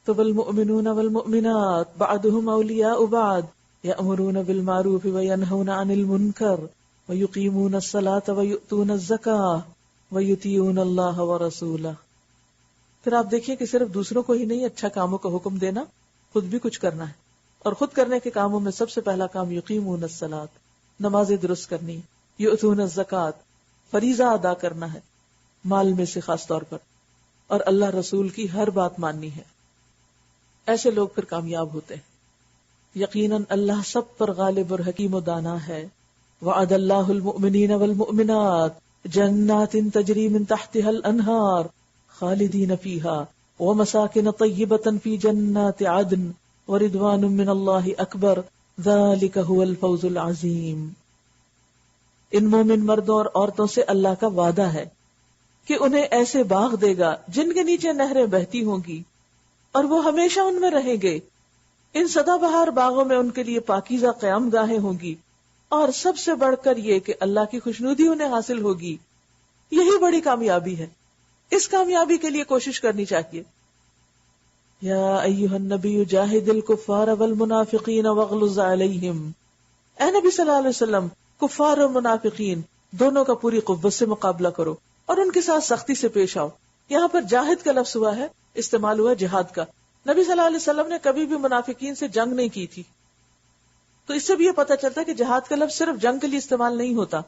تو والمؤمنون والمؤمنات بعضهم اولیاء بعض یأمرون بالمعروف وینہون عن المنکر ویقیمون الصلاة ویؤتون الزکاة ویطیعون اللہ ورسولہ. پھر آپ دیکھیے کہ صرف دوسروں کو ہی نہیں اچھا کاموں کا حکم دینا، خود بھی کچھ کرنا ہے. اور خود کرنے کے کاموں میں سب سے پہلا کام یقیمون الصلاۃ، نمازیں درست کرنی، یؤتون الزکاۃ، فریضہ ادا کرنا ہے مال میں سے خاص طور پر، اور اللہ رسول کی ہر بات ماننی ہے. ایسے لوگ پھر کامیاب ہوتے ہیں. یقیناً اللہ سب پر غالب اور حکیم و دانا ہے. وعد اللہ المؤمنین والمؤمنات جنات تجری من تحتها الانہار خالدین فیہا ومساکن طیبۃ فی جنات عدن ورضوان من اللہ اکبر ذالک هو الفوز العظیم. ان مومن مردوں اور عورتوں سے اللہ کا وعدہ ہے کہ انہیں ایسے باغ دے گا جن کے نیچے نہریں بہتی ہوں گی اور وہ ہمیشہ ان میں رہیں گے. ان سدا بہار باغوں میں ان کے لیے پاکیزہ قیام گاہیں ہوں گی، اور سب سے بڑھ کر یہ کہ اللہ کی خوشنودی انہیں حاصل ہوگی. یہی بڑی کامیابی ہے. اس کامیابی کے لیے کوشش کرنی چاہیے. یا ایھا النبی جاہد الکفار والمنافقین واغلظ علیہم. اے نبی صلی اللہ علیہ وسلم، کفار اور منافقین دونوں کا پوری قوت سے مقابلہ کرو اور ان کے ساتھ سختی سے پیش آؤ. یہاں پر جاہد کا لفظ ہوا ہے، استعمال ہوا جہاد کا. نبی صلی اللہ علیہ وسلم نے کبھی بھی منافقین سے جنگ نہیں کی تھی، تو اس سے بھی یہ پتہ چلتا ہے کہ جہاد کا لفظ صرف جنگ کے لیے استعمال نہیں ہوتا،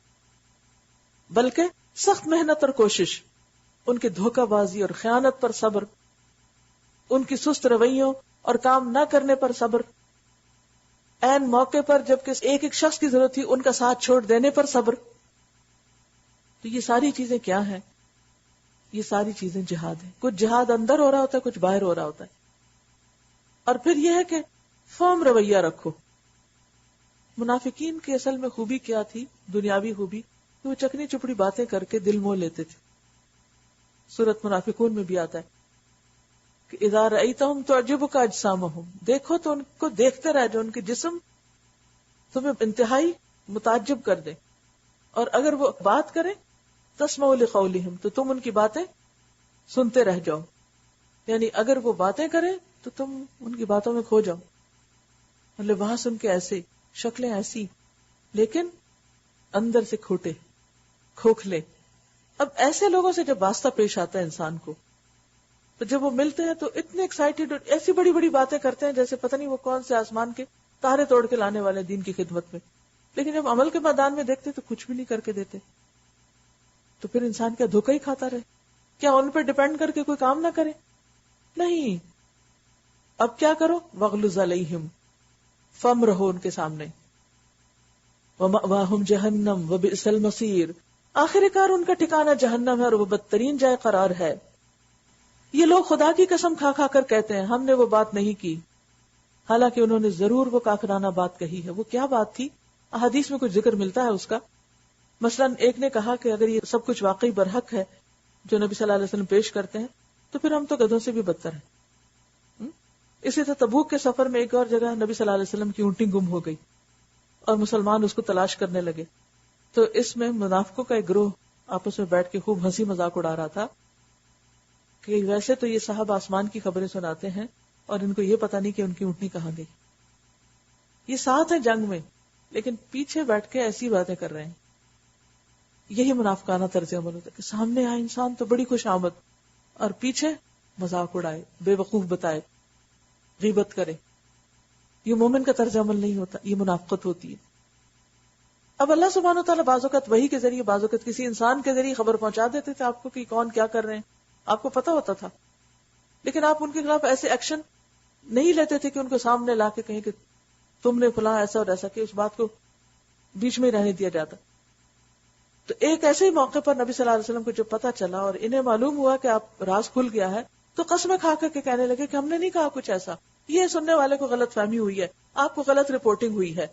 بلکہ سخت محنت اور کوشش، ان کے دھوکہ بازی اور خیانت پر صبر، ان کی سست رویوں اور کام نہ کرنے پر صبر، عین موقع پر جبکہ ایک ایک شخص کی ضرورت تھی ان کا ساتھ چھوڑ دینے پر صبر. تو یہ ساری چیزیں کیا ہیں؟ یہ ساری چیزیں جہاد ہیں. کچھ جہاد اندر ہو رہا ہوتا ہے، کچھ باہر ہو رہا ہوتا ہے. اور پھر یہ ہے کہ فرم رویہ رکھو. منافقین کی اصل میں خوبی کیا تھی؟ دنیاوی خوبی کہ وہ چکنی چپڑی باتیں کر کے دل موہ لیتے تھے. سورۃ منافقون میں بھی آتا ہے کہ اذا رأیتہم تعجبک اجسامہم، دیکھو تو ان کو دیکھتے رہ جو ان کے جسم تمہیں انتہائی متعجب کر دے، اور اگر وہ بات کریں تسمعوا لقولہم، تو تم ان کی باتیں سنتے رہ جاؤ. یعنی اگر وہ باتیں کریں تو تم ان کی باتوں میں کھو جاؤ. لباس ان کے ایسے، شکلیں ایسی، لیکن اندر سے کھوٹے، کھوکھلے. اب ایسے لوگوں سے جب واسطہ پیش آتا ہے انسان کو، تو جب وہ ملتے ہیں تو اتنے ایکسائٹیڈ اور ایسی بڑی بڑی باتیں کرتے ہیں جیسے پتہ نہیں وہ کون سے آسمان کے تارے توڑ کے لانے والے دین کی خدمت میں. لیکن جب عمل کے میدان میں دیکھتے تو کچھ بھی نہیں کر کے دیتے. تو پھر انسان کیا دھوکہ ہی کھاتا رہے؟ کیا ان پہ ڈیپینڈ کر کے کوئی کام نہ کرے؟ نہیں. اب کیا کرو؟ وغلظ علیہم، فم رہو ان کے سامنے. ومأواہم جہنم وبئس المصیر، آخر کار ان کا ٹھکانہ جہنم ہے اور وہ بدترین جائے قرار ہے. یہ لوگ خدا کی قسم کھا کھا کر کہتے ہیں ہم نے وہ بات نہیں کی، حالانکہ انہوں نے ضرور وہ کافرانہ بات کہی ہے. وہ کیا بات تھی؟ احادیث میں کچھ ذکر ملتا ہے اس کا. مثلا ایک نے کہا کہ اگر یہ سب کچھ واقعی برحق ہے جو نبی صلی اللہ علیہ وسلم پیش کرتے ہیں تو پھر ہم تو گدھوں سے بھی بدتر ہیں. اسی طرح تبوک کے سفر میں ایک اور جگہ نبی صلی اللہ علیہ وسلم کی اونٹی گم ہو گئی اور مسلمان اس کو تلاش کرنے لگے. تو اس میں منافقوں کا ایک گروہ آپس میں بیٹھ کے خوب ہنسی مذاق اڑا رہا تھا کہ ویسے تو یہ صاحب آسمان کی خبریں سناتے ہیں اور ان کو یہ پتا نہیں کہ ان کی اونٹنی کہاں گئی. یہ ساتھ ہیں جنگ میں لیکن پیچھے بیٹھ کے ایسی باتیں کر رہے ہیں. یہی منافقانہ طرز عمل ہوتا ہے کہ سامنے آئے انسان تو بڑی خوش آمد اور پیچھے مذاق اڑائے، بے وقوف بتائے، غیبت کرے. یہ مومن کا طرز عمل نہیں ہوتا، یہ منافقت ہوتی ہے. اب اللہ سبحانہ وتعالیٰ بعض اوقات وحی کے ذریعے، بعض اوقات کسی انسان کے ذریعے خبر پہنچا دیتے تھے آپ کو کہ کون کیا کر رہے ہیں، آپ کو پتا ہوتا تھا. لیکن آپ ان کے خلاف ایسے ایکشن نہیں لیتے تھے کہ ان کو سامنے لا کے کہیں کہ تم نے فلاں ایسا اور ایسا، کہ اس بات کو بیچ میں رہنے دیا جاتا. تو ایک ایسے ہی موقع پر نبی صلی اللہ علیہ وسلم کو جب پتا چلا اور انہیں معلوم ہوا کہ آپ راز کھل گیا ہے، تو قسمیں کھا کر کے کہنے لگے کہ ہم نے نہیں کہا کچھ ایسا، یہ سننے والے کو غلط فہمی ہوئی ہے، آپ کو غلط رپورٹنگ ہوئی ہے.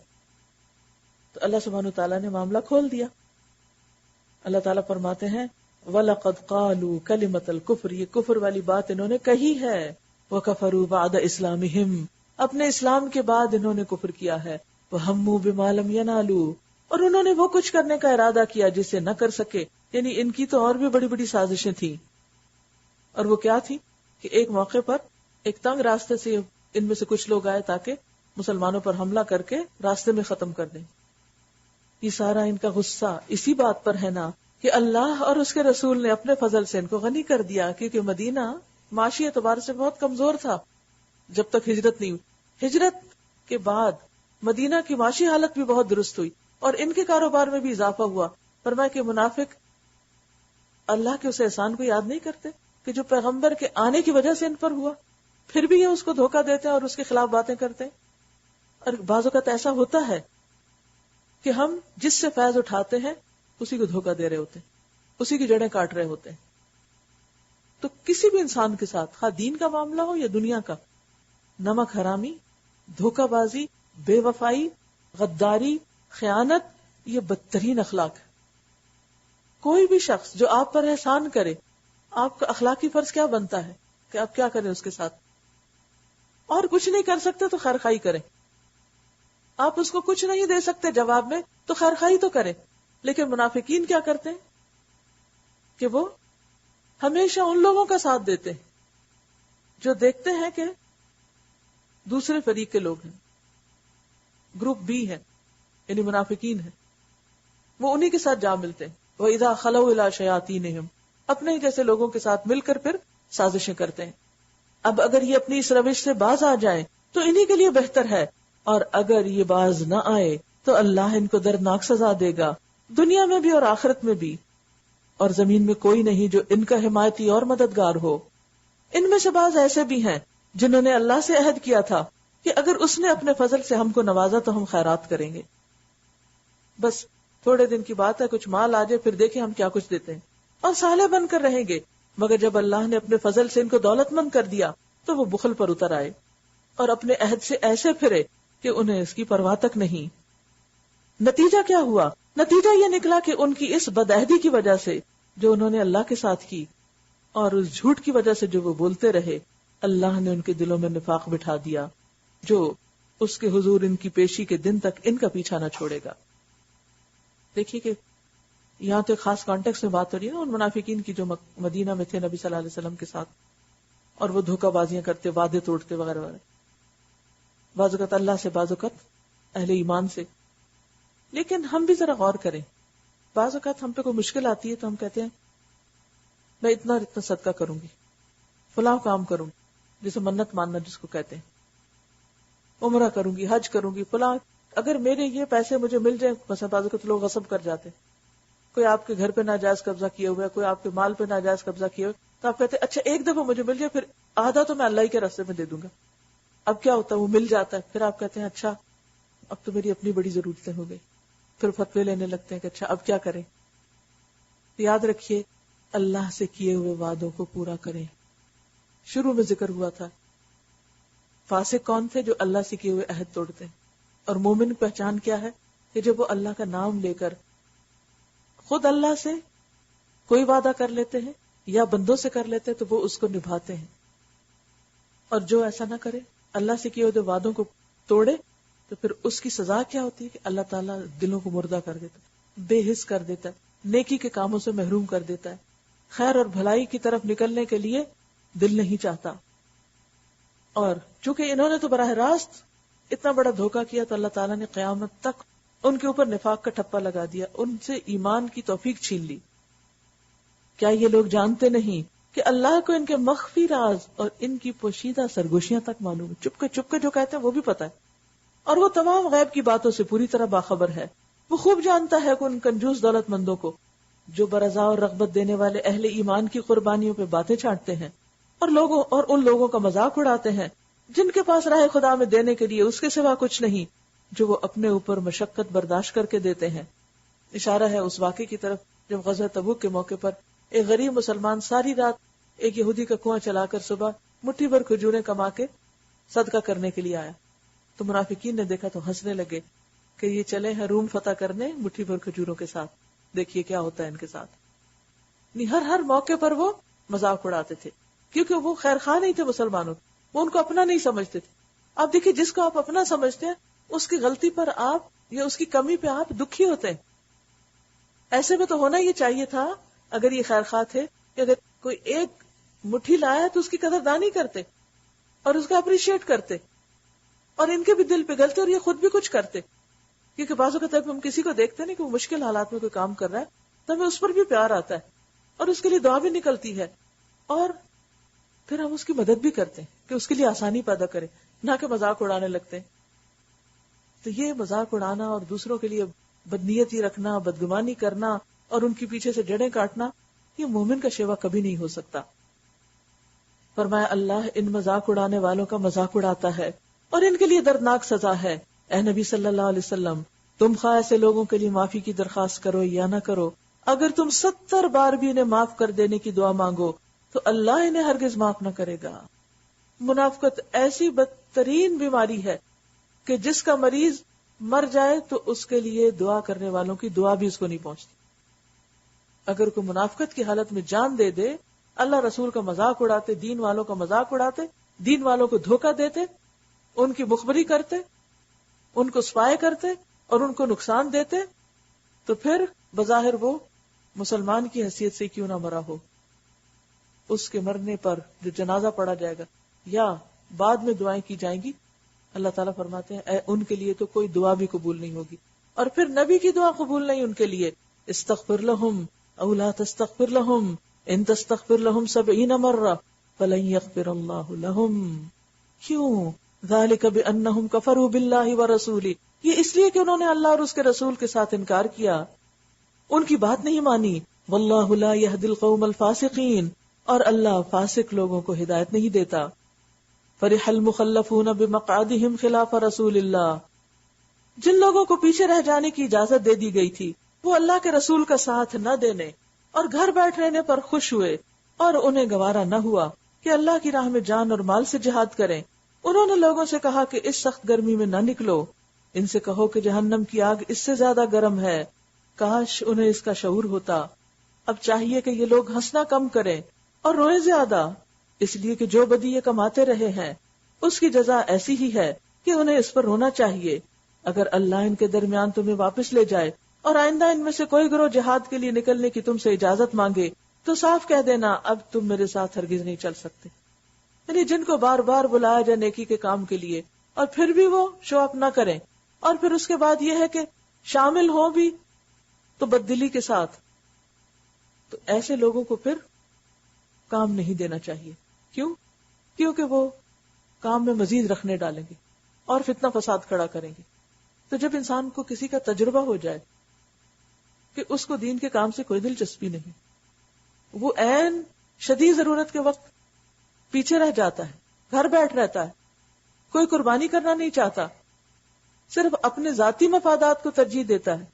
تو اللہ سبحانہ وتعالیٰ نے معاملہ کھول دیا. اللہ تعالیٰ فرماتے ہیں وَلَقَدْ قَالُوا كَلِمَةَ الْكُفْرِ، یہ کفر والی بات انہوں نے کہی ہے. وَكَفَرُوا بَعْدَ إِسْلَامِهِمْ، اپنے اسلام کے بعد انہوں نے کفر کیا ہے. وَهَمُّوا بِمَا لَمْ يَنَالُوا، اور انہوں نے وہ کچھ کرنے کا ارادہ کیا جسے نہ کر سکے. یعنی ان کی تو اور بھی بڑی بڑی سازشیں تھیں. اور وہ کیا تھی کہ ایک موقع پر ایک تنگ راستے سے ان میں سے کچھ لوگ آئے تاکہ مسلمانوں پر حملہ کر کے راستے میں ختم کر دیں. یہ سارا ان کا غصہ اسی بات پر ہے نا کہ اللہ اور اس کے رسول نے اپنے فضل سے ان کو غنی کر دیا، کیونکہ مدینہ معاشی اعتبار سے بہت کمزور تھا جب تک ہجرت نہیں ہوئی. ہجرت کے بعد مدینہ کی معاشی حالت بھی بہت درست ہوئی اور ان کے کاروبار میں بھی اضافہ ہوا. فرمایا کہ منافق اللہ کے اس احسان کو یاد نہیں کرتے کہ جو پیغمبر کے آنے کی وجہ سے ان پر ہوا، پھر بھی یہ اس کو دھوکہ دیتے ہیں اور اس کے خلاف باتیں کرتے ہیں. اور بعض اوقات ایسا ہوتا ہے کہ ہم جس سے فیض اٹھاتے ہیں اسی کو دھوکہ دے رہے ہوتے ہیں، اسی کی جڑیں کاٹ رہے ہوتے ہیں. تو کسی بھی انسان کے ساتھ، خواہ دین کا معاملہ ہو یا دنیا کا، نمک حرامی، دھوکہ بازی، بے وفائی، غداری، خیانت، یہ بدترین اخلاق ہے. کوئی بھی شخص جو آپ پر احسان کرے، آپ کا اخلاقی فرض کیا بنتا ہے کہ آپ کیا کریں اس کے ساتھ؟ اور کچھ نہیں کر سکتے تو خیر خواہی کریں. آپ اس کو کچھ نہیں دے سکتے جواب میں تو خیر خواہی تو کریں. لیکن منافقین کیا کرتے ہیں کہ وہ ہمیشہ ان لوگوں کا ساتھ دیتے ہیں جو دیکھتے ہیں کہ دوسرے فریق کے لوگ ہیں، گروپ بی ہے، یعنی منافقین ہیں، وہ انہی کے ساتھ جا ملتے ہیں. وَإِذَا خَلَوْا إِلَىٰ شَيَاطِينِهِمْ، اپنے ہی جیسے لوگوں کے ساتھ مل کر پھر سازشیں کرتے ہیں. اب اگر یہ اپنی اس روش سے باز آ جائیں تو انہی کے لیے بہتر ہے، اور اگر یہ باز نہ آئے تو اللہ ان کو دردناک سزا دے گا، دنیا میں بھی اور آخرت میں بھی. اور زمین میں کوئی نہیں جو ان کا حمایتی اور مددگار ہو. ان میں سے بعض ایسے بھی ہیں جنہوں نے اللہ سے عہد کیا تھا کہ اگر اس نے اپنے فضل سے ہم کو نوازا تو ہم خیرات کریں گے. بس تھوڑے دن کی بات ہے، کچھ مال آ جائے پھر دیکھیں ہم کیا کچھ دیتے ہیں، اور صالح بن کر رہیں گے. مگر جب اللہ نے اپنے فضل سے ان کو دولت مند کر دیا تو وہ بخل پر اتر آئے اور اپنے عہد سے ایسے پھرے کہ انہیں اس کی پرواہ تک نہیں. نتیجہ کیا ہوا؟ نتیجہ یہ نکلا کہ ان کی اس بدعہدی کی وجہ سے جو انہوں نے اللہ کے ساتھ کی، اور اس جھوٹ کی وجہ سے جو وہ بولتے رہے، اللہ نے ان کے دلوں میں نفاق بٹھا دیا جو اس کے حضور ان کی پیشی کے دن تک ان کا پیچھا نہ چھوڑے گا. دیکھیے کہ یہاں تو ایک خاص کانٹیکس میں بات ہو رہی ہے نا ان منافقین کی جو مدینہ میں تھے نبی صلی اللہ علیہ وسلم کے ساتھ، اور وہ دھوکہ بازیاں کرتے، وعدے توڑتے وغیرہ وغیرہ، بعض اوقات اللہ سے، بعض اوقات اہل ایمان سے. لیکن ہم بھی ذرا غور کریں، بعض اوقات ہم پہ کوئی مشکل آتی ہے تو ہم کہتے ہیں میں اتنا صدقہ کروں گی، فلاں کام کروں گی، جسے منت ماننا جس کو کہتے ہیں، عمرہ کروں گی، حج کروں گی، فلاں اگر میرے یہ پیسے مجھے مل جائیں. بس بعض اوقات لوگ غصب کر جاتے ہیں، کوئی آپ کے گھر پہ ناجائز قبضہ کیے ہوئے، کوئی آپ کے مال پہ ناجائز قبضہ کیے ہوئے، تو آپ کہتے ہیں اچھا ایک دفعہ مجھے مل جائے پھر آدھا تو میں اللہ ہی کے راستے میں دے دوں گا. اب کیا ہوتا ہے، وہ مل جاتا ہے، پھر آپ کہتے ہیں اچھا اب تو میری اپنی بڑی ضرورتیں ہو گئی، پھر فتوے لینے لگتے ہیں کہ اچھا اب کیا کریں. یاد رکھیے اللہ سے کیے ہوئے وعدوں کو پورا کریں. شروع میں ذکر ہوا تھا فاسق کون تھے؟ جو اللہ سے کیے ہوئے عہد توڑتے ہیں. اور مومن کی پہچان کیا ہے؟ کہ جب وہ اللہ کا نام لے کر خود اللہ سے کوئی وعدہ کر لیتے ہیں یا بندوں سے کر لیتے ہیں تو وہ اس کو نبھاتے ہیں. اور جو ایسا نہ کرے، اللہ سے کیے ہوئے وعدوں کو توڑے، تو پھر اس کی سزا کیا ہوتی ہے کہ اللہ تعالیٰ دلوں کو مردہ کر دیتا ہے، بے حس کر دیتا ہے، نیکی کے کاموں سے محروم کر دیتا ہے، خیر اور بھلائی کی طرف نکلنے کے لیے دل نہیں چاہتا. اور چونکہ انہوں نے تو براہ راست اتنا بڑا دھوکہ کیا تو اللہ تعالیٰ نے قیامت تک ان کے اوپر نفاق کا ٹھپا لگا دیا، ان سے ایمان کی توفیق چھین لی. کیا یہ لوگ جانتے نہیں کہ اللہ کو ان کے مخفی راز اور ان کی پوشیدہ سرگوشیاں تک معلوم ہے؟ چپ کے جو کہتے ہیں وہ بھی پتا ہے، اور وہ تمام غیب کی باتوں سے پوری طرح باخبر ہے. وہ خوب جانتا ہے کہ ان کنجوس دولت مندوں کو جو برضا اور رغبت دینے والے اہل ایمان کی قربانیوں پہ باتیں چھاٹتے ہیں اور ان لوگوں کا مذاق اڑاتے ہیں جن کے پاس راہ خدا میں دینے کے لیے اس کے سوا کچھ نہیں، جو وہ اپنے اوپر مشقت برداشت کر کے دیتے ہیں۔ اشارہ ہے اس واقعے کی طرف جب غزوہ تبوک کے موقع پر ایک غریب مسلمان ساری رات ایک یہودی کا کنواں چلا کر صبح مٹھی بھر کھجوریں کما کے صدقہ کرنے کے لیے آیا، تو منافقین نے دیکھا تو ہنسنے لگے کہ یہ چلے ہیں روم فتح کرنے مٹھی بھر کھجوروں کے ساتھ، دیکھیے کیا ہوتا ہے ان کے ساتھ۔ ہر موقع پر وہ مذاق اڑاتے تھے، کیونکہ وہ خیر خواہ نہیں تھے مسلمانوں، وہ ان کو اپنا نہیں سمجھتے تھے۔ آپ دیکھیے جس کو آپ اپنا سمجھتے ہیں اس کی غلطی پر آپ یا اس کی کمی پہ آپ دکھی ہوتے ہیں۔ ایسے میں تو ہونا یہ چاہیے تھا اگر یہ خیر خواہ تھے کہ اگر کوئی ایک مٹھی لایا تو اس کی قدردانی کرتے اور اس کا اپریشیٹ کرتے، اور ان کے بھی دل پگھلتے اور یہ خود بھی کچھ کرتے، کیونکہ بعض اوقات ہم کسی کو دیکھتے نہیں کہ وہ مشکل حالات میں کوئی کام کر رہا ہے تو ہمیں اس پر بھی پیار آتا ہے اور اس کے لیے دعا بھی نکلتی ہے، اور پھر ہم اس کی مدد بھی کرتے ہیں کہ اس کے لیے آسانی پیدا کرے، نہ کہ مذاق اڑانے لگتے ہیں۔ تو یہ مذاق اڑانا اور دوسروں کے لیے بدنیتی رکھنا، بدگمانی کرنا اور ان کے پیچھے سے جڑیں کاٹنا، یہ مومن کا شیوا کبھی نہیں ہو سکتا۔ فرمایا اللہ ان مذاق اڑانے والوں کا مذاق اڑاتا ہے اور ان کے لیے دردناک سزا ہے۔ اے نبی صلی اللہ علیہ وسلم، تم خواہ ایسے لوگوں کے لیے معافی کی درخواست کرو یا نہ کرو، اگر تم 70 بار بھی انہیں معاف کر دینے کی دعا مانگو تو اللہ انہیں ہرگز معاف نہ کرے گا۔ منافقت ایسی بدترین بیماری ہے کہ جس کا مریض مر جائے تو اس کے لیے دعا کرنے والوں کی دعا بھی اس کو نہیں پہنچتی۔ اگر کوئی منافقت کی حالت میں جان دے دے، اللہ رسول کا مذاق اڑاتے، دین والوں کا مذاق اڑاتے، دین والوں کو دھوکہ دیتے، ان کی مخبری کرتے، ان کو سپائے کرتے اور ان کو نقصان دیتے، تو پھر بظاہر وہ مسلمان کی حیثیت سے کیوں نہ مرا ہو، اس کے مرنے پر جو جنازہ پڑا جائے گا یا بعد میں دعائیں کی جائیں گی، اللہ تعالیٰ فرماتے ہیں ان کے لیے تو کوئی دعا بھی قبول نہیں ہوگی۔ اور پھر نبی کی دعا قبول نہیں ان کے لیے، استغفر لہم او لا تستغفر لہم ان تستغفر لہم 70 مرہ فلن یغفر اللہ لہم۔ کیوں؟ ذالک بانہم کفروا باللہ ورسولہ، یہ اس لیے کہ انہوں نے اللہ اور اس کے رسول کے ساتھ انکار کیا، ان کی بات نہیں مانی۔ واللہ لا یہدی القوم الفاسقین، اور اللہ فاسق لوگوں کو ہدایت نہیں دیتا۔ فرح المخلفون بمقعدہم خلاف رسول اللہ، جن لوگوں کو پیچھے رہ جانے کی اجازت دے دی گئی تھی وہ اللہ کے رسول کا ساتھ نہ دینے اور گھر بیٹھ رہنے پر خوش ہوئے، اور انہیں گوارا نہ ہوا کہ اللہ کی راہ میں جان اور مال سے جہاد کریں۔ انہوں نے لوگوں سے کہا کہ اس سخت گرمی میں نہ نکلو، ان سے کہو کہ جہنم کی آگ اس سے زیادہ گرم ہے، کاش انہیں اس کا شعور ہوتا۔ اب چاہیے کہ یہ لوگ ہنسنا کم کریں اور روئیں زیادہ، اس لیے کہ جو بدی یہ کماتے رہے ہیں اس کی جزا ایسی ہی ہے کہ انہیں اس پر رونا چاہیے۔ اگر اللہ ان کے درمیان تمہیں واپس لے جائے اور آئندہ ان میں سے کوئی گروہ جہاد کے لیے نکلنے کی تم سے اجازت مانگے تو صاف کہہ دینا اب تم میرے ساتھ ہرگز نہیں چل سکتے۔ یعنی جن کو بار بار بلایا جائے نیکی کے کام کے لیے اور پھر بھی وہ شو اپ نہ کریں، اور پھر اس کے بعد یہ ہے کہ شامل ہوں بھی تو بددلی کے ساتھ، تو ایسے لوگوں کو پھر کام نہیں دینا چاہیے۔ کیوں؟ کیونکہ وہ کام میں مزید رکھنے ڈالیں گے اور فتنہ فساد کھڑا کریں گے۔ تو جب انسان کو کسی کا تجربہ ہو جائے کہ اس کو دین کے کام سے کوئی دلچسپی نہیں، وہ عین شدید ضرورت کے وقت پیچھے رہ جاتا ہے، گھر بیٹھ رہتا ہے، کوئی قربانی کرنا نہیں چاہتا، صرف اپنے ذاتی مفادات کو ترجیح دیتا ہے،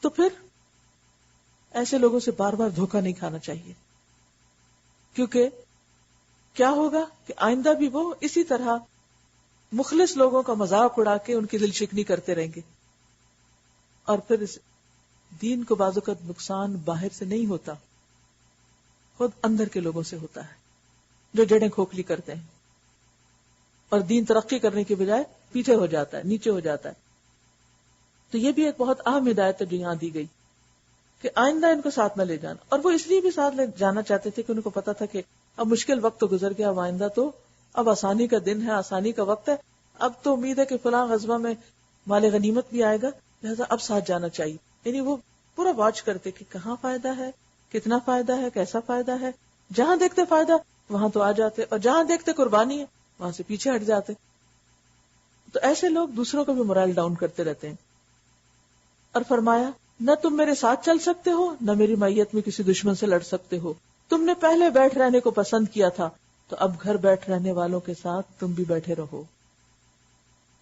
تو پھر ایسے لوگوں سے بار بار دھوکہ نہیں کھانا چاہیے، کیونکہ کیا ہوگا کہ آئندہ بھی وہ اسی طرح مخلص لوگوں کا مذاق اڑا کے ان کی دل شکنی کرتے رہیں گے، اور پھر اس دین کو بعض اوقات نقصان باہر سے نہیں ہوتا، خود اندر کے لوگوں سے ہوتا ہے جو جڑیں کھوکھلی کرتے ہیں، اور دین ترقی کرنے کے بجائے پیچھے ہو جاتا ہے، نیچے ہو جاتا ہے۔ تو یہ بھی ایک بہت اہم ہدایت ہے جو یہاں دی گئی کہ آئندہ ان کو ساتھ نہ لے جانا، اور وہ اس لیے بھی ساتھ لے جانا چاہتے تھے کہ ان کو پتا تھا کہ اب مشکل وقت تو گزر گیا، اب آئندہ تو اب آسانی کا دن ہے، آسانی کا وقت ہے، اب تو امید ہے کہ فلاں غزوہ میں مال غنیمت بھی آئے گا، لہذا اب ساتھ جانا چاہیے۔ یعنی وہ پورا واچ کرتے کہ کہاں فائدہ ہے، کتنا فائدہ ہے، کیسا فائدہ ہے، جہاں دیکھتے فائدہ وہاں تو آ جاتے، اور جہاں دیکھتے قربانی ہے وہاں سے پیچھے ہٹ جاتے۔ تو ایسے لوگ دوسروں کو بھی morale ڈاؤن کرتے رہتے ہیں۔ اور فرمایا نہ تم میرے ساتھ چل سکتے ہو، نہ میری معیت میں کسی دشمن سے لڑ سکتے ہو، تم نے پہلے بیٹھ رہنے کو پسند کیا تھا تو اب گھر بیٹھ رہنے والوں کے ساتھ تم بھی بیٹھے رہو.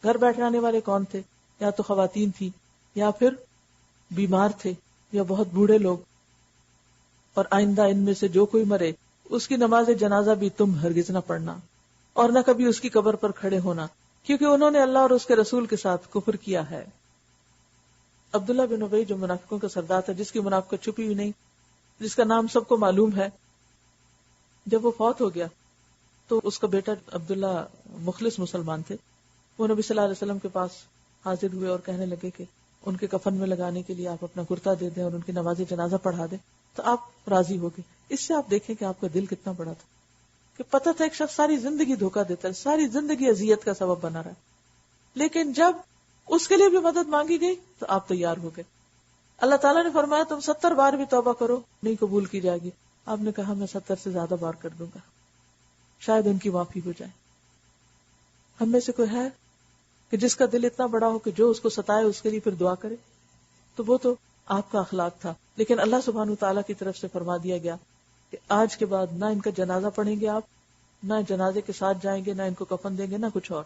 گھر بیٹھ رہنے والے کون تھے؟ یا تو خواتین تھی، یا پھر بیمار تھے، یا بہت بوڑھے لوگ. اور آئندہ ان میں سے جو کوئی مرے اس کی نماز جنازہ بھی تم ہرگز نہ پڑھنا، اور نہ کبھی اس کی قبر پر کھڑے ہونا، کیونکہ انہوں نے اللہ اور اس کے رسول کے ساتھ کفر کیا ہے. عبداللہ بن ابی جو منافقوں کا سردار تھا، جس کی منافقت چھپی ہوئی نہیں، جس کا نام سب کو معلوم ہے، جب وہ فوت ہو گیا تو اس کا بیٹا عبداللہ مخلص مسلمان تھے. وہ نبی صلی اللہ علیہ وسلم کے پاس حاضر ہوئے اور کہنے لگے کہ ان کے کفن میں لگانے کے لیے آپ اپنا کرتا دے دیں اور ان کی نماز جنازہ پڑھا دیں. تو آپ راضی ہو گئے. اس سے آپ دیکھیں کہ آپ کا دل کتنا بڑا تھا، کہ پتہ تھا ایک شخص ساری زندگی دھوکہ دیتا ہے، ساری زندگی اذیت کا سبب بنا رہا ہے، لیکن جب اس کے لیے بھی مدد مانگی گئی تو آپ تیار ہو گئے. اللہ تعالیٰ نے فرمایا تم 70 بار بھی توبہ کرو نہیں قبول کی جائے گی. آپ نے کہا میں 70 سے زیادہ بار کر دوں گا، شاید ان کی معافی ہو جائے. ہم میں سے کوئی ہے کہ جس کا دل اتنا بڑا ہو کہ جو اس کو ستائے اس کے لیے پھر دعا کرے؟ تو وہ تو آپ کا اخلاق تھا. لیکن اللہ سبحانہ وتعالیٰ کی طرف سے فرما دیا گیا کہ آج کے بعد نہ ان کا جنازہ پڑھیں گے آپ، نہ جنازے کے ساتھ جائیں گے، نہ ان کو کفن دیں گے، نہ کچھ اور.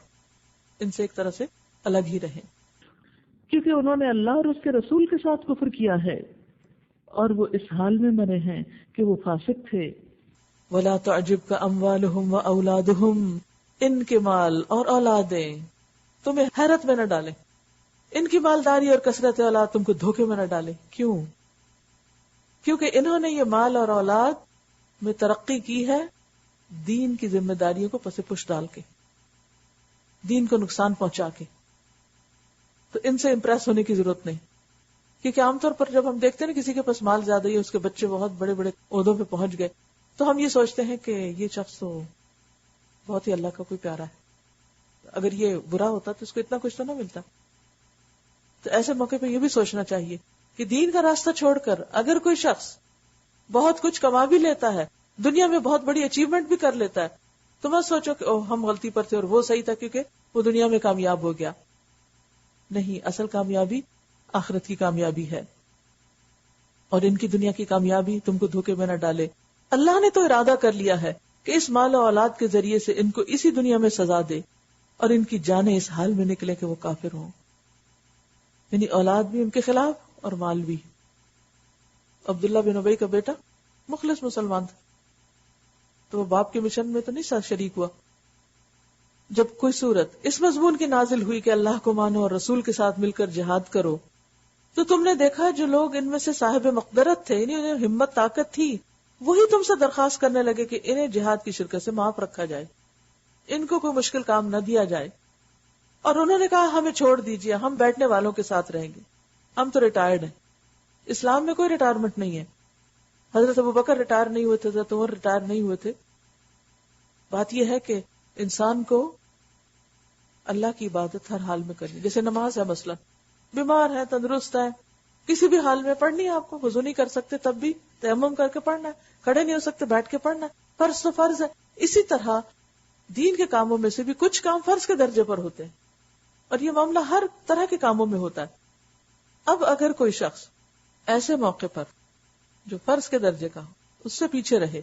ان سے ایک طرح سے الگ ہی رہیں، کیونکہ انہوں نے اللہ اور اس کے رسول کے ساتھ کفر کیا ہے اور وہ اس حال میں مرے ہیں کہ وہ فاسق تھے. وَلَا تُعْجِبْكَ أَمْوَالُهُمْ وَأَوْلَادُهُمْ، ان کے مال اور اولادیں تمہیں حیرت میں نہ ڈالیں، ان کی مالداری اور کثرت اولاد تم کو دھوکے میں نہ ڈالے. کیوں؟ کیونکہ انہوں نے یہ مال اور اولاد میں ترقی کی ہے دین کی ذمہ داریوں کو پس پش ڈال کے، دین کو نقصان پہنچا کے. تو ان سے امپریس ہونے کی ضرورت نہیں، کیونکہ عام طور پر جب ہم دیکھتے ہیں نا کسی کے پاس مال زیادہ ہی، اس کے بچے بہت بڑے بڑے عہدوں پہ پہنچ گئے، تو ہم یہ سوچتے ہیں کہ یہ شخص تو بہت ہی اللہ کا کوئی پیارا ہے، اگر یہ برا ہوتا تو اس کو اتنا کچھ تو نہ ملتا. تو ایسے موقع پہ یہ بھی سوچنا چاہیے کہ دین کا راستہ چھوڑ کر اگر کوئی شخص بہت کچھ کما بھی لیتا ہے، دنیا میں بہت بڑی اچیومنٹ بھی کر لیتا ہے، تو مت سوچو کہ ہم غلطی پر تھے اور وہ صحیح تھا کیونکہ وہ دنیا میں کامیاب ہو گیا. نہیں، اصل کامیابی آخرت کی کامیابی ہے، اور ان کی دنیا کی کامیابی تم کو دھوکے میں نہ ڈالے. اللہ نے تو ارادہ کر لیا ہے کہ اس مال و اولاد کے ذریعے سے ان کو اسی دنیا میں سزا دے اور ان کی جانیں اس حال میں نکلے کہ وہ کافر ہوں. یعنی اولاد بھی ان کے خلاف اور مال بھی. عبداللہ بن ابی کا بیٹا مخلص مسلمان تھا، تو وہ باپ کے مشن میں تو نہیں ساتھ شریک ہوا. جب کوئی صورت اس مضمون کی نازل ہوئی کہ اللہ کو مانو اور رسول کے ساتھ مل کر جہاد کرو، تو تم نے دیکھا جو لوگ ان میں سے صاحب مقدرت تھے، یعنی انہیں ہمت طاقت تھی، وہی تم سے درخواست کرنے لگے کہ انہیں جہاد کی شرکت سے معاف رکھا جائے، ان کو کوئی مشکل کام نہ دیا جائے. اور انہوں نے کہا ہمیں چھوڑ دیجئے، ہم بیٹھنے والوں کے ساتھ رہیں گے، ہم تو ریٹائرڈ ہیں. اسلام میں کوئی ریٹائرمنٹ نہیں ہے. حضرت ابوبکر ریٹائر نہیں ہوئے تھے، حضرت عمر ریٹائر نہیں ہوئے تھے. بات یہ ہے کہ انسان کو اللہ کی عبادت ہر حال میں کرنی. جیسے نماز ہے، مثلا بیمار ہے، تندرست ہے، کسی بھی حال میں پڑھنی ہے آپ کو. وضو نہیں کر سکتے تب بھی تیمم کر کے پڑھنا ہے، کھڑے نہیں ہو سکتے بیٹھ کے پڑھنا ہے. فرض تو فرض ہے. اسی طرح دین کے کاموں میں سے بھی کچھ کام فرض کے درجے پر ہوتے ہیں، اور یہ معاملہ ہر طرح کے کاموں میں ہوتا ہے. اب اگر کوئی شخص ایسے موقع پر جو فرض کے درجے کا ہو اس سے پیچھے رہے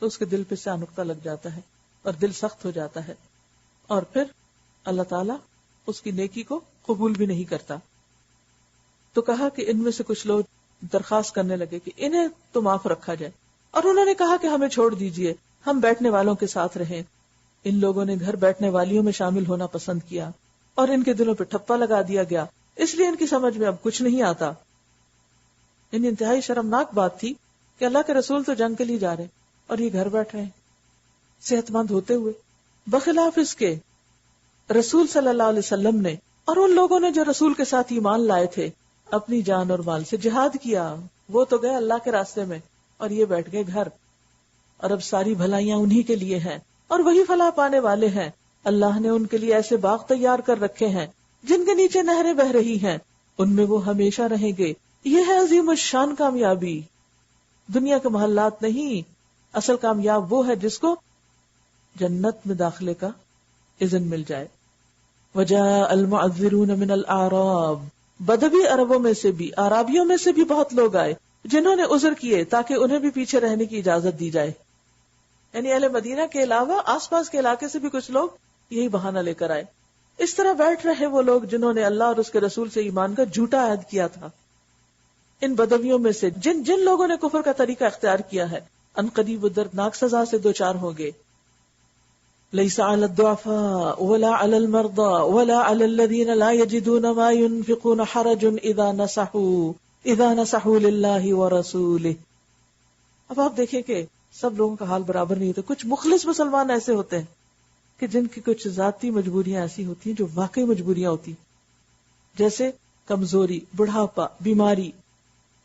تو اس کے دل پہ سیاہ نقطہ لگ جاتا ہے اور دل سخت ہو جاتا ہے، اور پھر اللہ تعالیٰ اس کی نیکی کو قبول بھی نہیں کرتا. تو کہا کہ ان میں سے کچھ لوگ درخواست کرنے لگے کہ انہیں تو معاف رکھا جائے، اور انہوں نے کہا کہ ہمیں چھوڑ دیجئے، ہم بیٹھنے والوں کے ساتھ رہیں. ان لوگوں نے گھر بیٹھنے والیوں میں شامل ہونا پسند کیا اور ان کے دلوں پہ ٹھپا لگا دیا گیا، اس لیے ان کی سمجھ میں اب کچھ نہیں آتا. یعنی انتہائی شرمناک بات تھی کہ اللہ کے رسول تو جنگ کے لیے جا رہے اور یہ گھر بیٹھ رہے ہیں صحت مند ہوتے ہوئے. بخلاف اس کے رسول صلی اللہ علیہ وسلم نے اور ان لوگوں نے جو رسول کے ساتھ ایمان لائے تھے اپنی جان اور مال سے جہاد کیا. وہ تو گئے اللہ کے راستے میں اور یہ بیٹھ گئے گھر. اور اب ساری بھلائیاں انہی کے لیے ہیں اور وہی فلاح پانے والے ہیں. اللہ نے ان کے لیے ایسے باغ تیار کر رکھے ہیں جن کے نیچے نہریں بہ رہی ہیں، ان میں وہ ہمیشہ رہیں گے. یہ ہے عظیم الشان کامیابی. دنیا کے محلات نہیں، اصل کامیاب وہ ہے جس کو جنت میں داخلے کا اذن مل جائے. وجاء المعذرون من الاعراب، بدبی عربوں میں سے بھی، اعرابیوں میں سے بھی بہت لوگ آئے. جنہوں نے عذر کیے تاکہ انہیں بھی پیچھے رہنے کی اجازت دی جائے. یعنی اہل مدینہ کے علاوہ آس پاس کے علاقے سے بھی کچھ لوگ یہی بہانہ لے کر آئے. اس طرح بیٹھ رہے وہ لوگ جنہوں نے اللہ اور اس کے رسول سے ایمان کا جھوٹا عہد کیا تھا. ان بدویوں میں سے جن جن لوگوں نے کفر کا طریقہ اختیار کیا ہے ان قریب دردناک سزا سے دوچار ہوں گے. ليس على الضعفاء ولا على المرضى ولا على الذين لا يجدون ما ينفقون حرج اذا نصحوا لله ورسوله. اب آپ دیکھیں کہ سب لوگوں کا حال برابر نہیں ہوتا. کچھ مخلص مسلمان ایسے ہوتے ہیں کہ جن کی کچھ ذاتی مجبوریاں ایسی ہوتی ہیں جو واقعی مجبوریاں ہوتی، جیسے کمزوری، بڑھاپا، بیماری،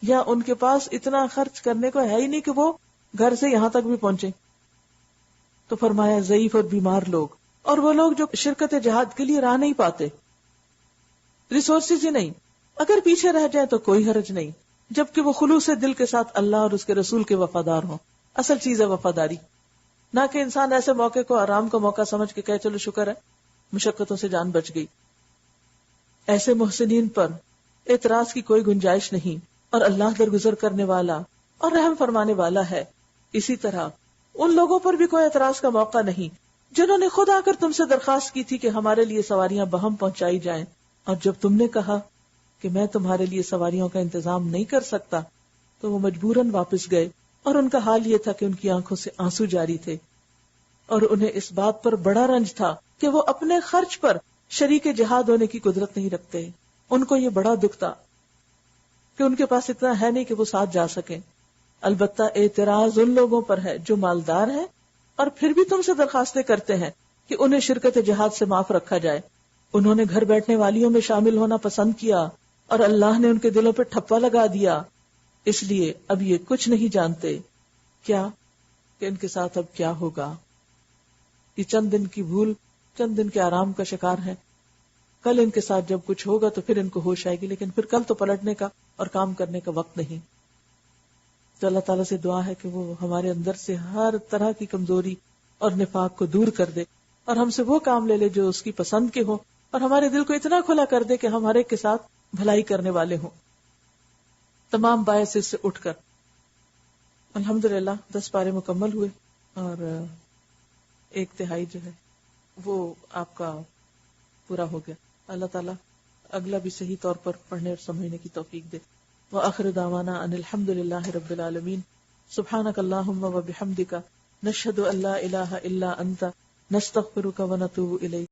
یا ان کے پاس اتنا خرچ کرنے کو ہے ہی نہیں کہ وہ گھر سے یہاں تک بھی پہنچے. تو فرمایا ضعیف اور بیمار لوگ اور وہ لوگ جو شرکت جہاد کے لیے راہ نہیں پاتے، ریسورسز ہی نہیں، اگر پیچھے رہ جائیں تو کوئی حرج نہیں، جبکہ وہ خلوص دل کے ساتھ اللہ اور اس کے رسول کے وفادار ہوں. اصل چیز ہے وفاداری، نہ کہ انسان ایسے موقع کو آرام کا موقع سمجھ کے کہے چلو شکر ہے مشقتوں سے جان بچ گئی. ایسے محسنین پر اعتراض کی کوئی گنجائش نہیں اور اللہ درگزر کرنے والا اور رحم فرمانے والا ہے. اسی طرح ان لوگوں پر بھی کوئی اعتراض کا موقع نہیں جنہوں نے خود آ کر تم سے درخواست کی تھی کہ ہمارے لیے سواریاں بہم پہنچائی جائیں، اور جب تم نے کہا کہ میں تمہارے لیے سواریوں کا انتظام نہیں کر سکتا تو وہ مجبوراً واپس گئے، اور ان کا حال یہ تھا کہ ان کی آنکھوں سے آنسو جاری تھے اور انہیں اس بات پر بڑا رنج تھا کہ وہ اپنے خرچ پر شریک جہاد ہونے کی قدرت نہیں رکھتے. ان کو یہ بڑا دکھ تھا کہ ان کے پاس اتنا ہے نہیں کہ وہ ساتھ جا سکیں. البتہ اعتراض ان لوگوں پر ہے جو مالدار ہیں اور پھر بھی تم سے درخواستیں کرتے ہیں کہ انہیں شرکت جہاد سے معاف رکھا جائے. انہوں نے گھر بیٹھنے والیوں میں شامل ہونا پسند کیا اور اللہ نے ان کے دلوں پہ ٹھپا لگا دیا، اس لیے اب یہ کچھ نہیں جانتے کیا کہ ان کے ساتھ اب کیا ہوگا. یہ چند دن کی بھول، چند دن کے آرام کا شکار ہے. کل ان کے ساتھ جب کچھ ہوگا تو پھر ان کو ہوش آئے گی، لیکن پھر کل تو پلٹنے کا اور کام کرنے کا وقت نہیں. تو اللہ تعالیٰ سے دعا ہے کہ وہ ہمارے اندر سے ہر طرح کی کمزوری اور نفاق کو دور کر دے اور ہم سے وہ کام لے لے جو اس کی پسند کے ہوں، اور ہمارے دل کو اتنا کھلا کر دے کہ ہم ہر ایک کے ساتھ بھلائی کرنے والے ہوں. تمام باعث سے اٹھ کر الحمدللہ 10 پارے مکمل ہوئے اور 1/3 جو ہے وہ آپ کا پورا ہو گیا. اللہ تعالیٰ اگلا بھی صحیح طور پر پڑھنے اور سمجھنے کی توفیق دے. وآخر دعوانا ان الحمدللہ رب العالمین. سبحانک اللہم و بحمدک نشہد ان لا الہ الا انت نستغفرک و نتوب الیک.